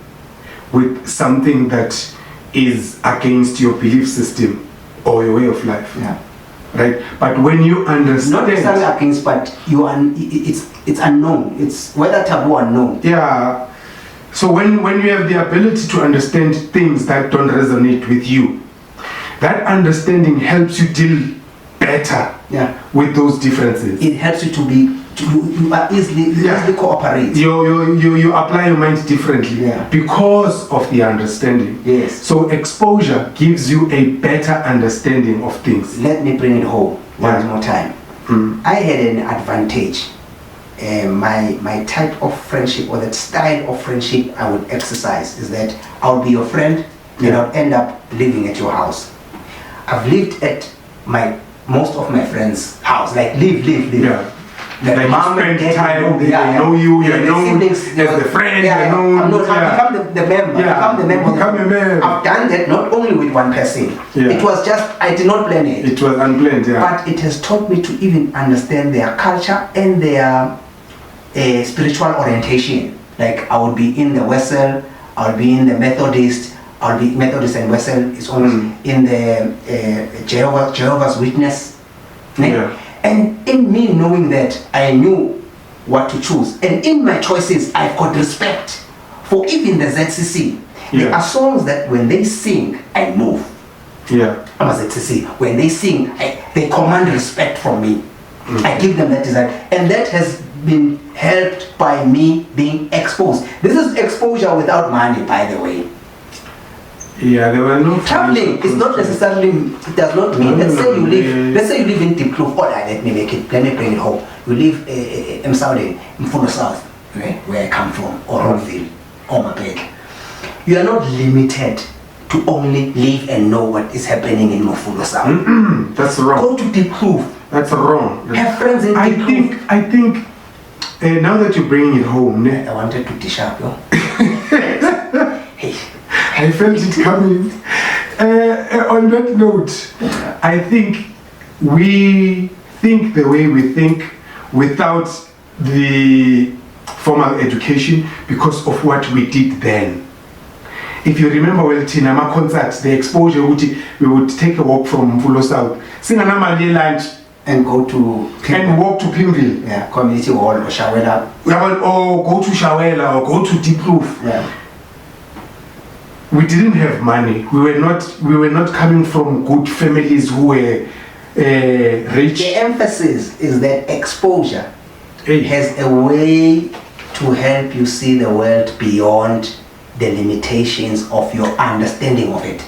with something that is against your belief system or your way of life. Yeah. Right? But when you understand, not necessarily against, but it's unknown. It's whether taboo or unknown. Yeah. So when you have the ability to understand things that don't resonate with you, that understanding helps you deal better with those differences. It helps you to be you are easily cooperate. You apply your mind differently because of the understanding. Yes. So exposure gives you a better understanding of things. Let me bring it home one more time. I had an advantage. My type of friendship, or the style of friendship I would exercise, is that I'll be your friend and I'll end up living at your house. I've lived at most of my friends' house, like live. Yeah. Like mom and dad, they know you, you're known as the friend, you're known. I've become the member. I've done that not only with one person. It was just, I did not plan it. It was unplanned, But it has taught me to even understand their culture and their spiritual orientation. Like I would be in the Wessel, I'll be in the Methodist, I'll be Methodist and Wessel is almost in the Jehovah's Witness. And in me knowing that, I knew what to choose. And in my choices, I've got respect for even the ZCC. There are songs that when they sing, I move. I'm a ZCC. When they sing, they command respect from me. I give them that desire. And that has been helped by me being exposed. This is exposure without money, by the way. There were no traveling. It's not necessarily. It does not mean. Let's say you live in Diploof. Let me bring it home. You live in Msaudi, in Fulo South, where I come from, or Rockville, or Mapek. You are not limited to only live and know what is happening in Fulo South. That's wrong. Go to Diploof. That's wrong. Have friends in Diploof. I think now that you're bringing it home, I wanted to dish up, yo. I felt it coming. On that note, I think we think the way we think without the formal education because of what we did then. If you remember well, Tinama concerts, the exposure, we would take a walk from Fulo South, sing an Amali lunch, and go to and walk to Pimville. Community hall or Shawela. Or go to Shawela or go to Diploof. We didn't have money. We were not coming from good families who were rich. The emphasis is that exposure has a way to help you see the world beyond the limitations of your understanding of it.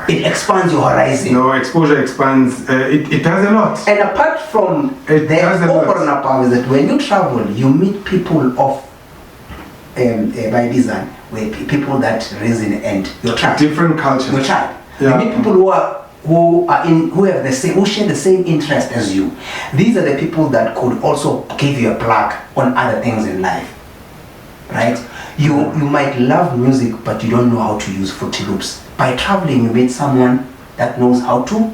It expands your horizon. No, exposure expands. It does a lot. And apart from that, over and above, is that when you travel, you meet people of by design, where people that reason and your tribe, different cultures, your tribe. You meet people who share the same interest as you. These are the people that could also give you a plug on other things in life, right? You might love music, but you don't know how to use Fruity Loops. By traveling, you meet someone that knows how to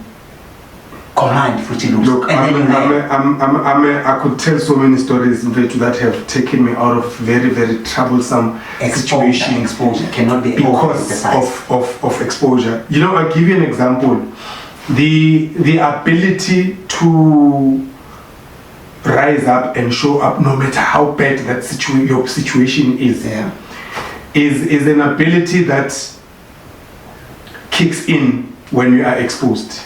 command Fruity Loops. Look, I could tell so many stories that have taken me out of very, very troublesome situations. Exposure cannot be because of exposure. I'll give you an example. The ability to rise up and show up no matter how bad that your situation is an ability that kicks in when you are exposed.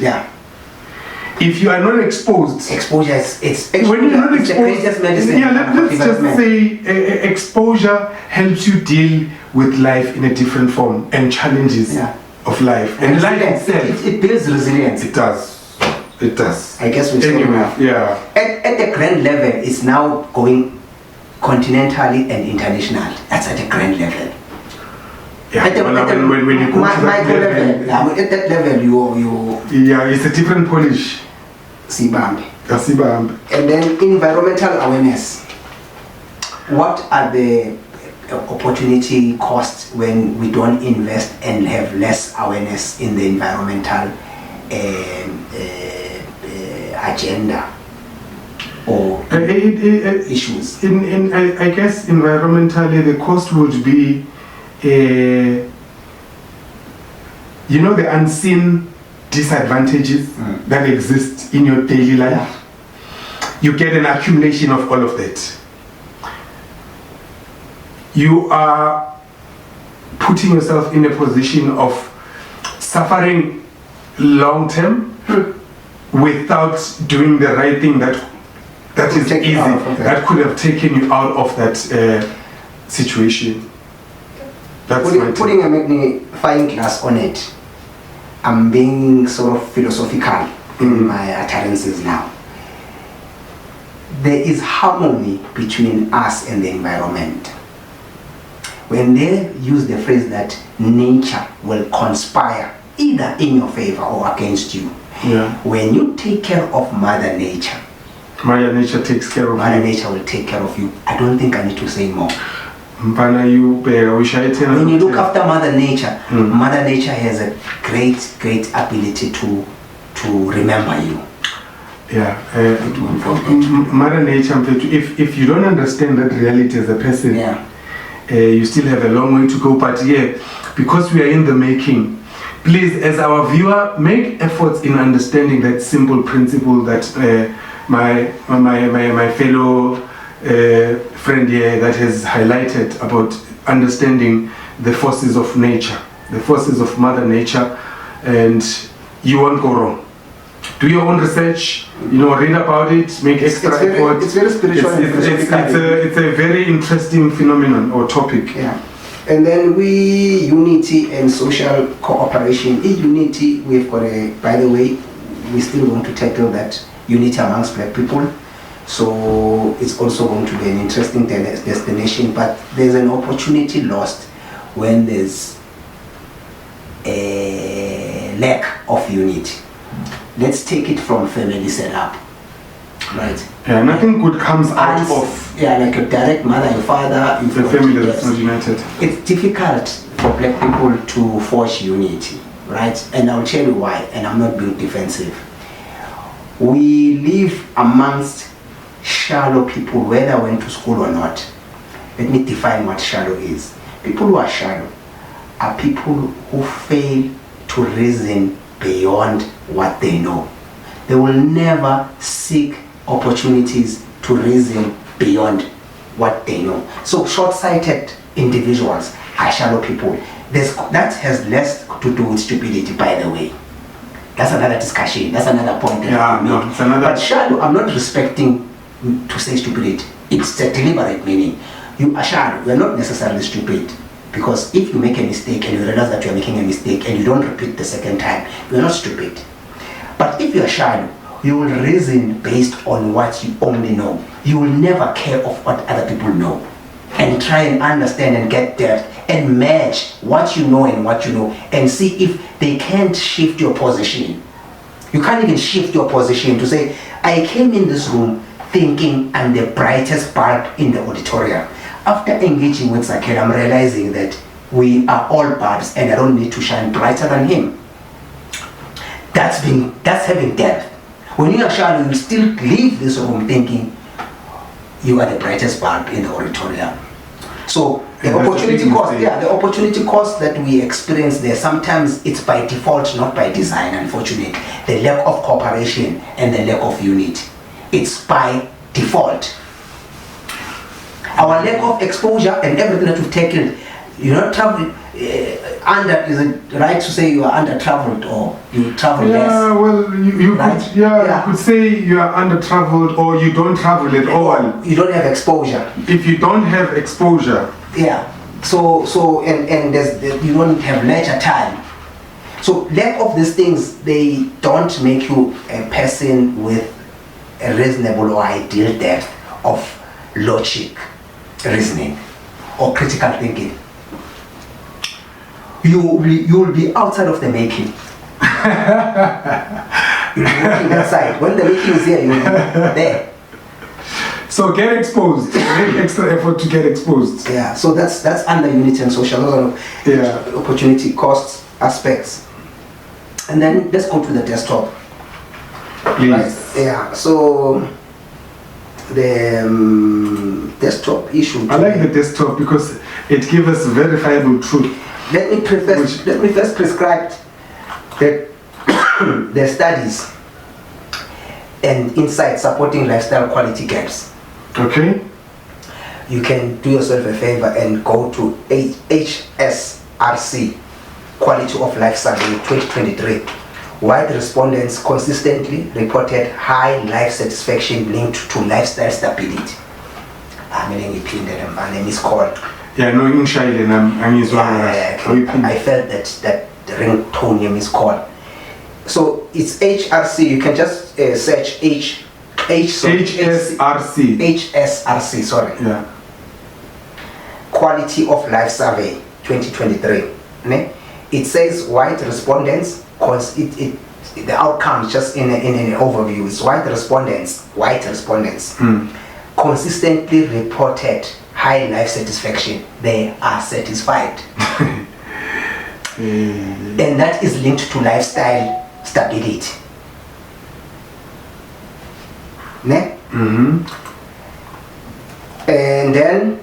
If you are not exposed, exposure is when you're not exposed, the greatest medicine. Let's just say exposure helps you deal with life in a different form and challenges of life. And life itself, it builds resilience. It does. I guess we at the grand level, it's now going continentally and international. That's at the grand level. When you go to that level, at that level, you it's a different Polish. Sibambi. And then environmental awareness. What are the opportunity costs when we don't invest and have less awareness in the environmental agenda or issues? I guess environmentally the cost would be you know the unseen disadvantages that exist in your daily life? You get an accumulation of all of that. You are putting yourself in a position of suffering long term without doing the right thing that is easy, that could have taken you out of that situation. That's putting a magnifying glass on it, I'm being sort of philosophical in my utterances now. There is harmony between us and the environment. When they use the phrase that nature will conspire either in your favor or against you, when you take care of Mother Nature, Mother Nature takes care of Mother you. Nature will take care of you. I don't think I need to say more. When you look after Mother Nature, Mother Nature has a great ability to remember you. Yeah, Mother Nature, if you don't understand that reality as a person, you still have a long way to go. But yeah, because we are in the making, please, as our viewer, make efforts in understanding that simple principle that my fellow friend here that has highlighted about understanding the forces of nature, the forces of Mother Nature, and you won't go wrong. Do your own research, read about it, make extra effort. It's very spiritual. It's a very interesting phenomenon or topic. Yeah. And then unity and social cooperation. In unity, we've got by the way, we still want to tackle that unity amongst black people. So it's also going to be an interesting destination, but there's an opportunity lost when there's a lack of unity. Let's take it from family setup, right? Yeah, nothing good comes out of. Yeah, like your direct mother, your father, the family that's not united. It's difficult for black people to forge unity, right? And I'll tell you why, and I'm not being defensive. We live amongst shallow people, whether I went to school or not. Let me define what shallow is. People who are shallow are people who fail to reason beyond what they know. They will never seek opportunities to reason beyond what they know. So short-sighted individuals are shallow people. That has less to do with stupidity, by the way. That's another discussion. That's another point. But shallow, I'm not respecting to say stupidity. It's a deliberate meaning. You are shallow. You are not necessarily stupid. Because if you make a mistake and you realize that you are making a mistake and you don't repeat the second time, you are not stupid. But if you are shallow, you will reason based on what you only know. You will never care of what other people know. And try and understand and get there and match what you know and what you know and see if they can't shift your position. You can't even shift your position to say, I came in this room thinking I'm the brightest bulb in the auditorium. After engaging with Sakela, I'm realizing that we are all bulbs and I don't need to shine brighter than him. That's having depth. When you are shallow, you still leave this room thinking you are the brightest bulb in the auditorium. So the opportunity cost that we experience there, sometimes it's by default, not by design, unfortunately. The lack of cooperation and the lack of unity. It's by default. Our lack of exposure and everything that we've taken, you're not traveling is it right to say you are under-traveled or you travel less? Yeah, well, you could say you are under-traveled or you don't travel at all. You don't have exposure. If you don't have exposure. Yeah. So you don't have leisure time. So lack of these things, they don't make you a person with a reasonable or ideal depth of logic, reasoning, or critical thinking. You will be outside of the making. You'll be working outside. When the making is here, you'll be there. So get exposed. Make extra effort to get exposed. Yeah. So that's under unity and social opportunity cost aspects. And then let's go to the desktop. Please. Right? Yeah. So the desktop issue. I like the desktop because it gives us verifiable truth. Let me first prescribe The studies and insights supporting lifestyle quality gaps. Okay. You can do yourself a favor and go to HSRC Quality of Life Survey 2023. White respondents consistently reported high life satisfaction linked to lifestyle stability. My name is called. Yeah, no, inshallah, I felt that the ringtone name is called. So it's HRC. You can just search HSRC. Sorry. Yeah. Quality of Life Survey 2023. It says white respondents, cause the outcome just in an overview is white respondents consistently reported high life satisfaction. They are satisfied. And that is linked to lifestyle stability. Mm-hmm. And then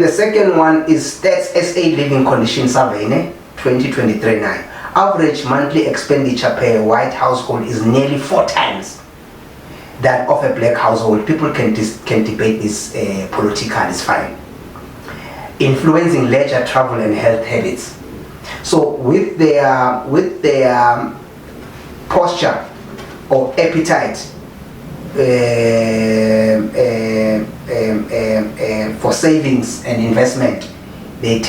the second one is Stats SA Living Condition Survey 2023-9. Average monthly expenditure per white household is nearly 4 times that of a black household. People can debate this politically, it's fine. Influencing leisure, travel and health habits. So with their posture or appetite for savings and investment, that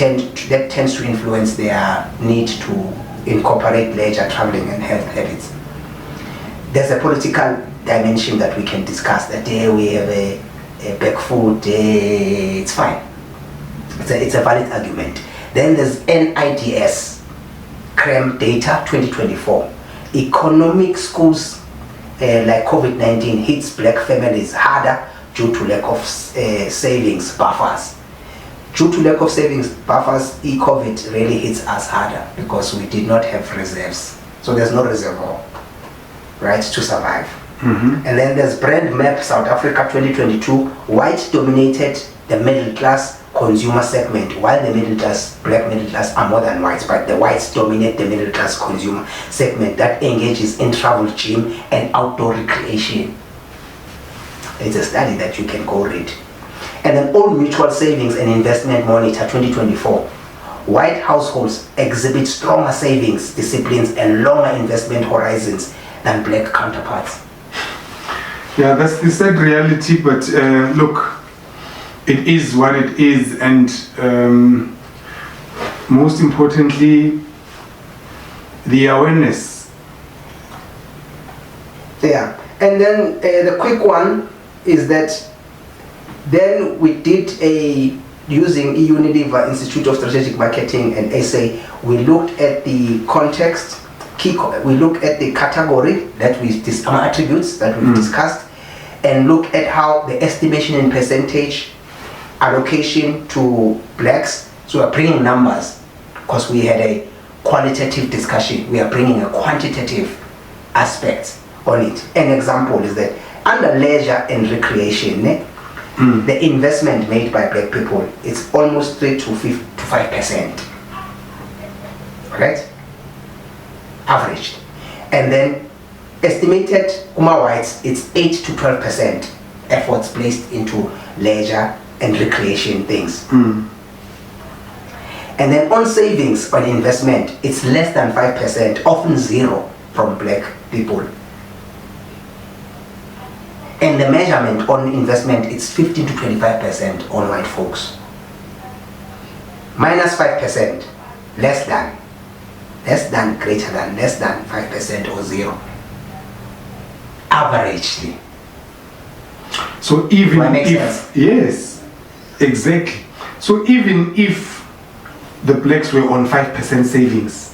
tends to influence their need to incorporate leisure, traveling and health habits. There's a political dimension that we can discuss. That day we have a back food, it's fine. It's a valid argument. Then there's NIDS, CREM data 2024. Economic schools like COVID-19 hits black families harder due to lack of savings buffers. Due to lack of savings buffers, COVID really hits us harder because we did not have reserves. So there's no reservoir, right, to survive. Mm-hmm. And then there's Brand Map South Africa 2022. White dominated the middle class consumer segment, while the middle class, black middle class are more than whites, but the whites dominate the middle class consumer segment that engages in travel, gym and outdoor recreation. It's a study that you can go read. And then Old Mutual Savings and Investment Monitor 2024. White households exhibit stronger savings disciplines and longer investment horizons than black counterparts. Yeah, that's the sad reality, but look, it is what it is, and most importantly, the awareness. Yeah, and then the quick one is that then we did using Unilever Institute of Strategic Marketing and SA, we looked at the context, we looked at the category that we attributes that we've discussed, and look at how the estimation in percentage allocation to blacks. So we're bringing numbers because we had a qualitative discussion. We are bringing a quantitative aspect on it. An example is that under leisure and recreation, the investment made by black people is almost 3 to 5%, right? Averaged. And then estimated whites, it's 8 to 12% efforts placed into leisure and recreation things. And then on savings, on investment, it's less than 5%, often zero from black people. And the measurement on investment, it's 15 to 25% on white folks. Minus 5%, less than, greater than, less than 5% or zero. Averagely. So even Do I make if, sense? yes, exactly. So even if the blacks were on 5% savings,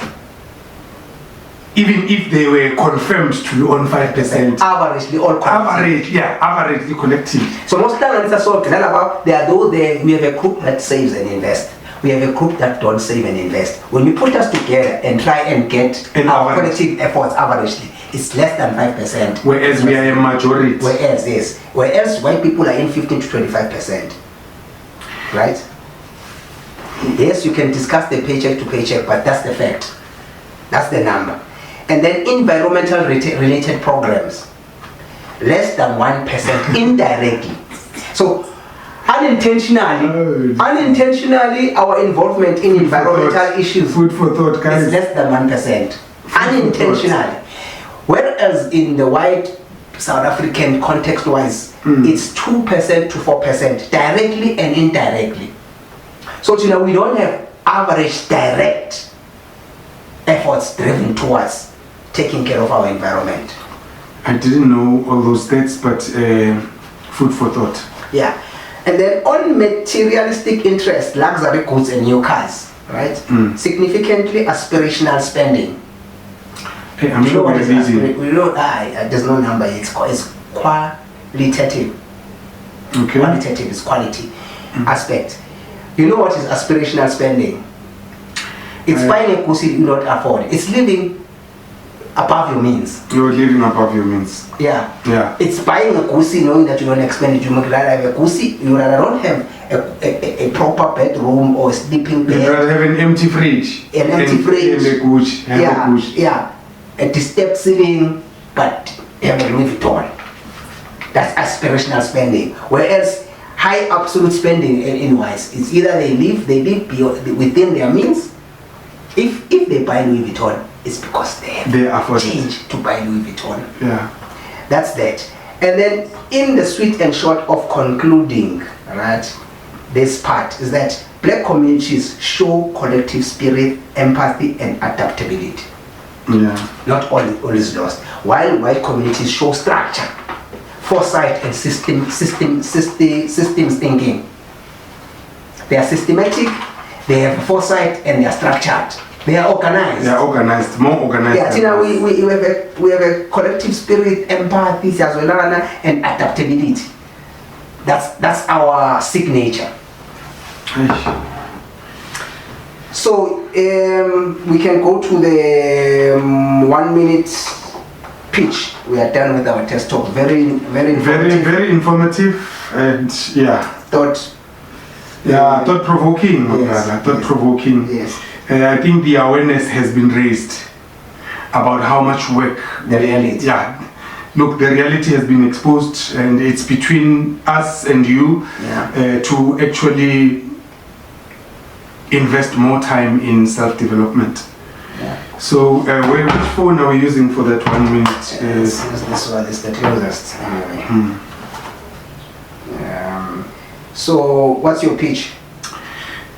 even if they were confirmed to be on 5%, averagely all collective. averagely collective. So most times there are those we have a group that saves and invests. We have a group that don't save and invest. When we put us together and try and get our collective efforts averagely, it's less than 5%. Whereas we are a majority. Whereas white people are in 15 to 25%. Right? Yes, you can discuss the paycheck to paycheck, but that's the fact. That's the number. And then environmental related programs, less than 1% indirectly. So unintentionally, our involvement in environmental issues food for thought, guys. is less than 1%. Unintentionally. Whereas in the white South African context-wise, it's 2% to 4%, directly and indirectly. So we don't have average direct efforts driven towards taking care of our environment. I didn't know all those stats, but food for thought. Yeah. And then on materialistic interest, luxury goods and new cars, right? Significantly aspirational spending. Hey, I'm sure what it's is easy. there's no number. It's qualitative. Okay. Qualitative is quality aspect. You know what is aspirational spending? It's buying a goose you don't afford. It's living above your means. You're living above your means. Yeah. Yeah. It's buying a goose knowing that you don't expend it. You might rather have a goose. You rather don't have a proper bedroom or a sleeping bed. You'd rather have an empty fridge. An empty fridge. And a gooch. Yeah. A disturbed ceiling, but have a Louis Vuitton. That's aspirational spending. Whereas high absolute spending anyways, it's either they live within their means. If they buy Louis Vuitton, it's because they have change to buy Louis Vuitton. Yeah. That's that. And then in the sweet and short of concluding, right, this part is that black communities show collective spirit, empathy and adaptability. Yeah. Not always lost. While white communities show structure, foresight and systems thinking. They are systematic, they have foresight and they are structured. They are organized. They are organized, more organized. Yeah, Tina, we have a collective spirit, empathy, as well, and adaptability. That's our signature. So we can go to the 1 minute pitch. We are done with our test talk. Very informative. Very informative, and thought-provoking. Yes. Thought-provoking. Yes. I think the awareness has been raised about how much work. The reality. Yeah. Look, the reality has been exposed, and it's between us and you to actually invest more time in self-development. Yeah. So, which phone are we using for that 1 minute? This one is the closest. Anyway. So, what's your pitch?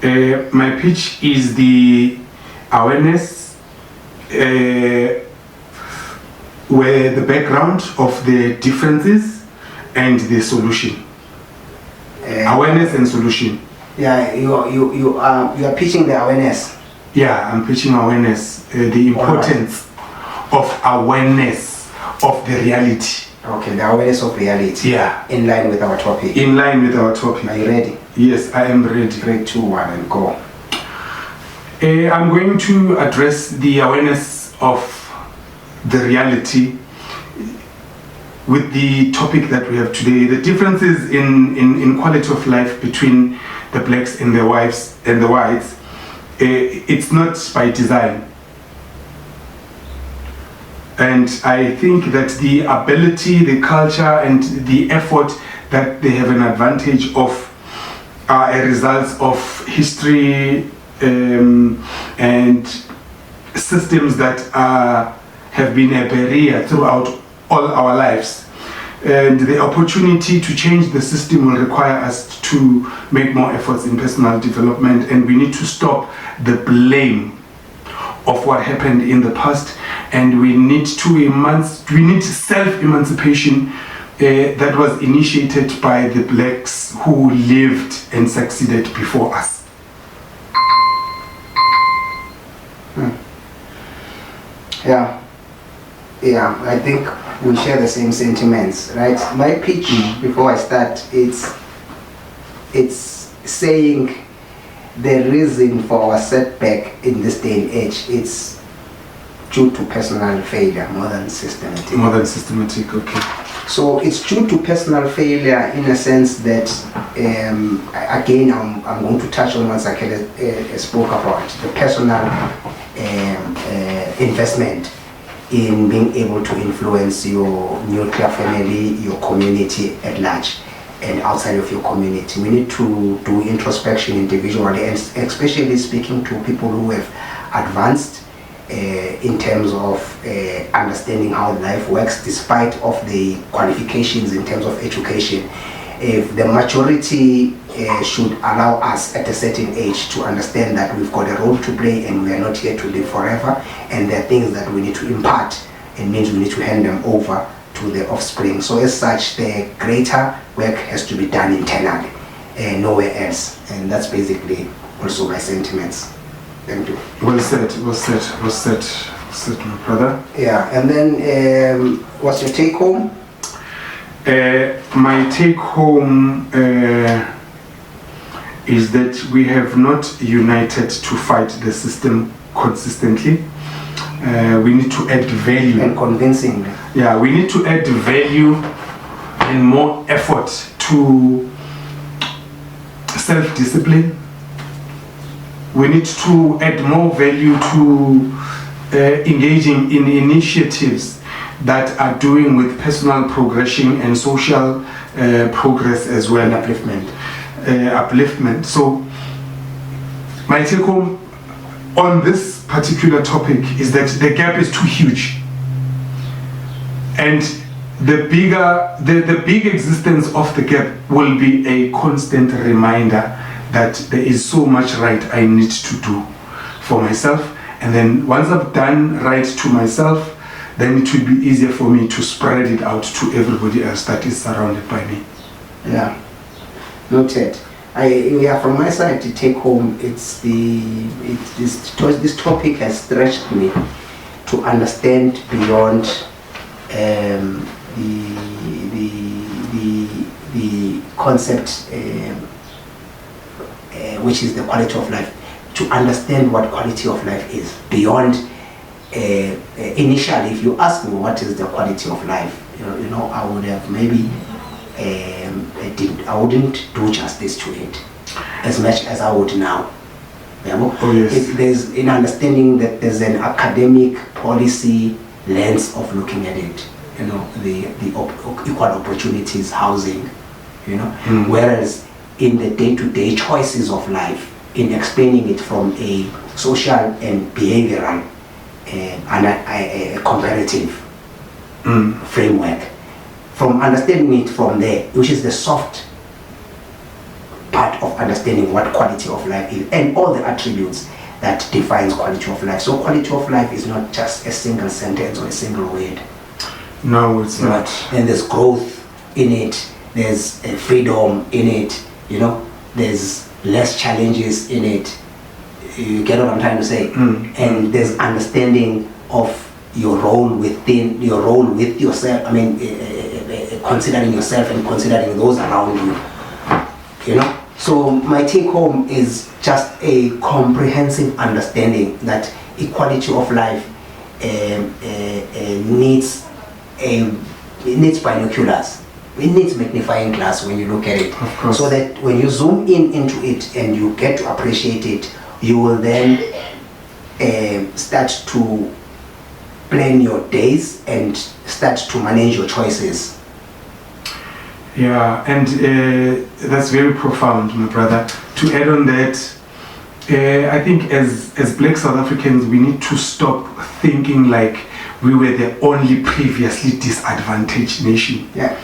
My pitch is the awareness, where the background of the differences and the solution. Awareness and solution. Yeah, you are pitching the awareness. Yeah, I'm pitching awareness, the importance of awareness of the reality. Okay, the awareness of reality. Yeah. In line with our topic. In line with our topic. Are you ready? Yes, I am ready. 3, 2, 1, and go. I'm going to address the awareness of the reality with the topic that we have today, the differences in quality of life between the blacks and the whites. It's not by design. And I think that the ability, the culture, and the effort that they have an advantage of are a result of history and systems that have been a barrier throughout all our lives. And the opportunity to change the system will require us to make more efforts in personal development, and we need to stop the blame of what happened in the past, and we need self-emancipation that was initiated by the blacks who lived and succeeded before us. Yeah, I think we share the same sentiments, right? My pitch before I start, it's saying the reason for our setback in this day and age, it's due to personal failure more than systematic. More than systematic, okay. So it's due to personal failure in a sense that, again, I'm going to touch on what Zakele spoke about, the personal investment in being able to influence your nuclear family, your community at large, and outside of your community. We need to do introspection individually, and especially speaking to people who have advanced in terms of understanding how life works, despite of the qualifications in terms of education. If the majority should allow us at a certain age to understand that we've got a role to play and we are not here to live forever, and there are things that we need to impart, it means we need to hand them over to the offspring. So as such, the greater work has to be done internally, nowhere else. And that's basically also my sentiments. Thank you. Well said, my brother. Yeah, and then what's your take home? My take home is that we have not united to fight the system consistently. We need to add value. And convincingly. Yeah, we need to add value and more effort to self-discipline. We need to add more value to engaging in initiatives that are doing with personal progression and social progress as well. And upliftment. So my take home on this particular topic is that the gap is too huge, and the big existence of the gap will be a constant reminder that there is so much right I need to do for myself, and then once I've done right to myself, then it will be easier for me to spread it out to everybody else that is surrounded by me. Yeah, noted. From my side, to take home, this topic has stretched me to understand beyond the concept, which is the quality of life. To understand what quality of life is beyond. Initially, if you ask me what is the quality of life, I would have maybe. I wouldn't do justice to it as much as I would now. Oh, yes. There's an understanding that there's an academic policy lens of looking at it. The equal opportunities, housing. Whereas in the day-to-day choices of life, in explaining it from a social and behavioral and a comparative framework. From understanding it from there, which is the soft part of understanding what quality of life is and all the attributes that defines quality of life. So quality of life is not just a single sentence or a single word. No, it's not. And there's growth in it, there's freedom in it, there's less challenges in it. You get what I'm trying to say? And there's understanding of your role with yourself. Considering yourself and considering those around you. So my take home is just a comprehensive understanding that equality of life needs binoculars. It needs magnifying glass when you look at it. Of course. So that when you zoom into it and you get to appreciate it, you will then start to plan your days and start to manage your choices. Yeah, and that's very profound, my brother. To add on that, I think as Black South Africans, we need to stop thinking like we were the only previously disadvantaged nation. Yeah.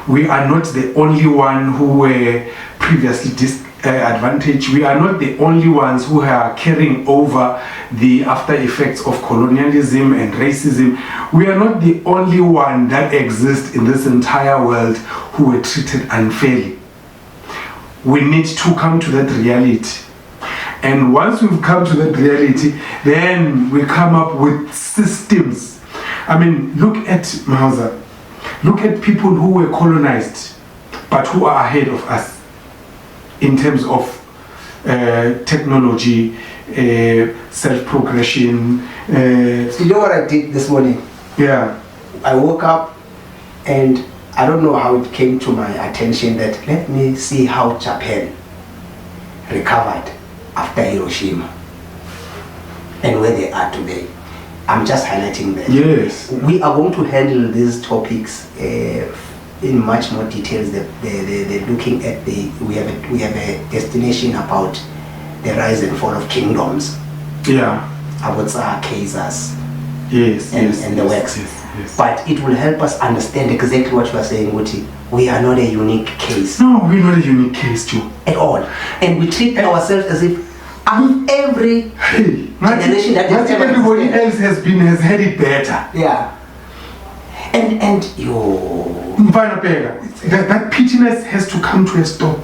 We are not the only one who were previously disadvantaged. We are not the only ones who are carrying over the after effects of colonialism and racism. We are not the only one that exists in this entire world who were treated unfairly. We need to come to that reality. And once we've come to that reality, then we come up with systems. Look at Mausa. Look at people who were colonized, but who are ahead of us in terms of technology, self-progression. You know what I did this morning? Yeah. I woke up and I don't know how it came to my attention that let me see how Japan recovered after Hiroshima and where they are today. I'm just highlighting that. Yes. We are going to handle these topics in much more details. They're looking at we have a destination about the rise and fall of kingdoms. Yeah. About our cases. Yes. And the works. Yes. But it will help us understand exactly what you are saying, Muti. We are not a unique case. No, we're not a unique case too. At all. And we treat ourselves as if every generation that has ever everybody existed. else has had it better. Yeah. And that pitchiness has to come to a stop.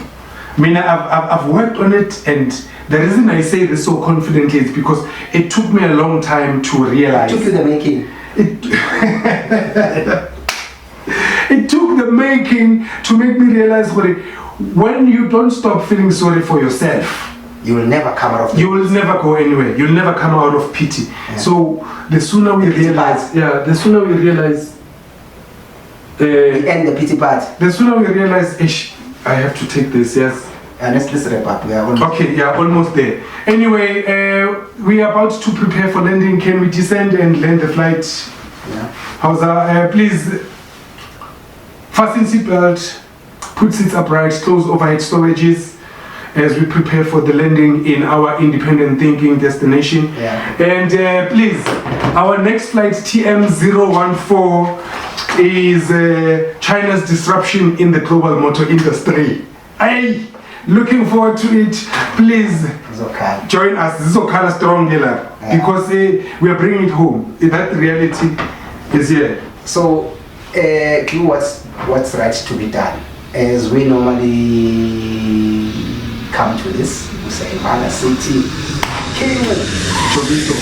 I mean, I've worked on it, and the reason I say this so confidently is because it took me a long time to realize. It took you the making. It took the making to make me realize when you don't stop feeling sorry for yourself, you will never come out of you will never go anywhere. You'll never come out of pity. Yeah. So the sooner we realize, and the pity part. The sooner we realize, I have to take this. Yes. Let's wrap up. We are almost okay. Yeah, almost there. Anyway, we are about to prepare for landing. Can we descend and land the flight? Yeah. How's that? Please fasten seatbelt, put seats upright, close overhead storages as we prepare for the landing in our independent thinking destination. Yeah. And please, our next flight TM014 is China's disruption in the global motor industry. Hey, looking forward to it. Please join us. This is Okala strong because we are bringing it home. That reality is here. So, do what's right to be done. As we normally come to this, we say Mana City, King, Chobito.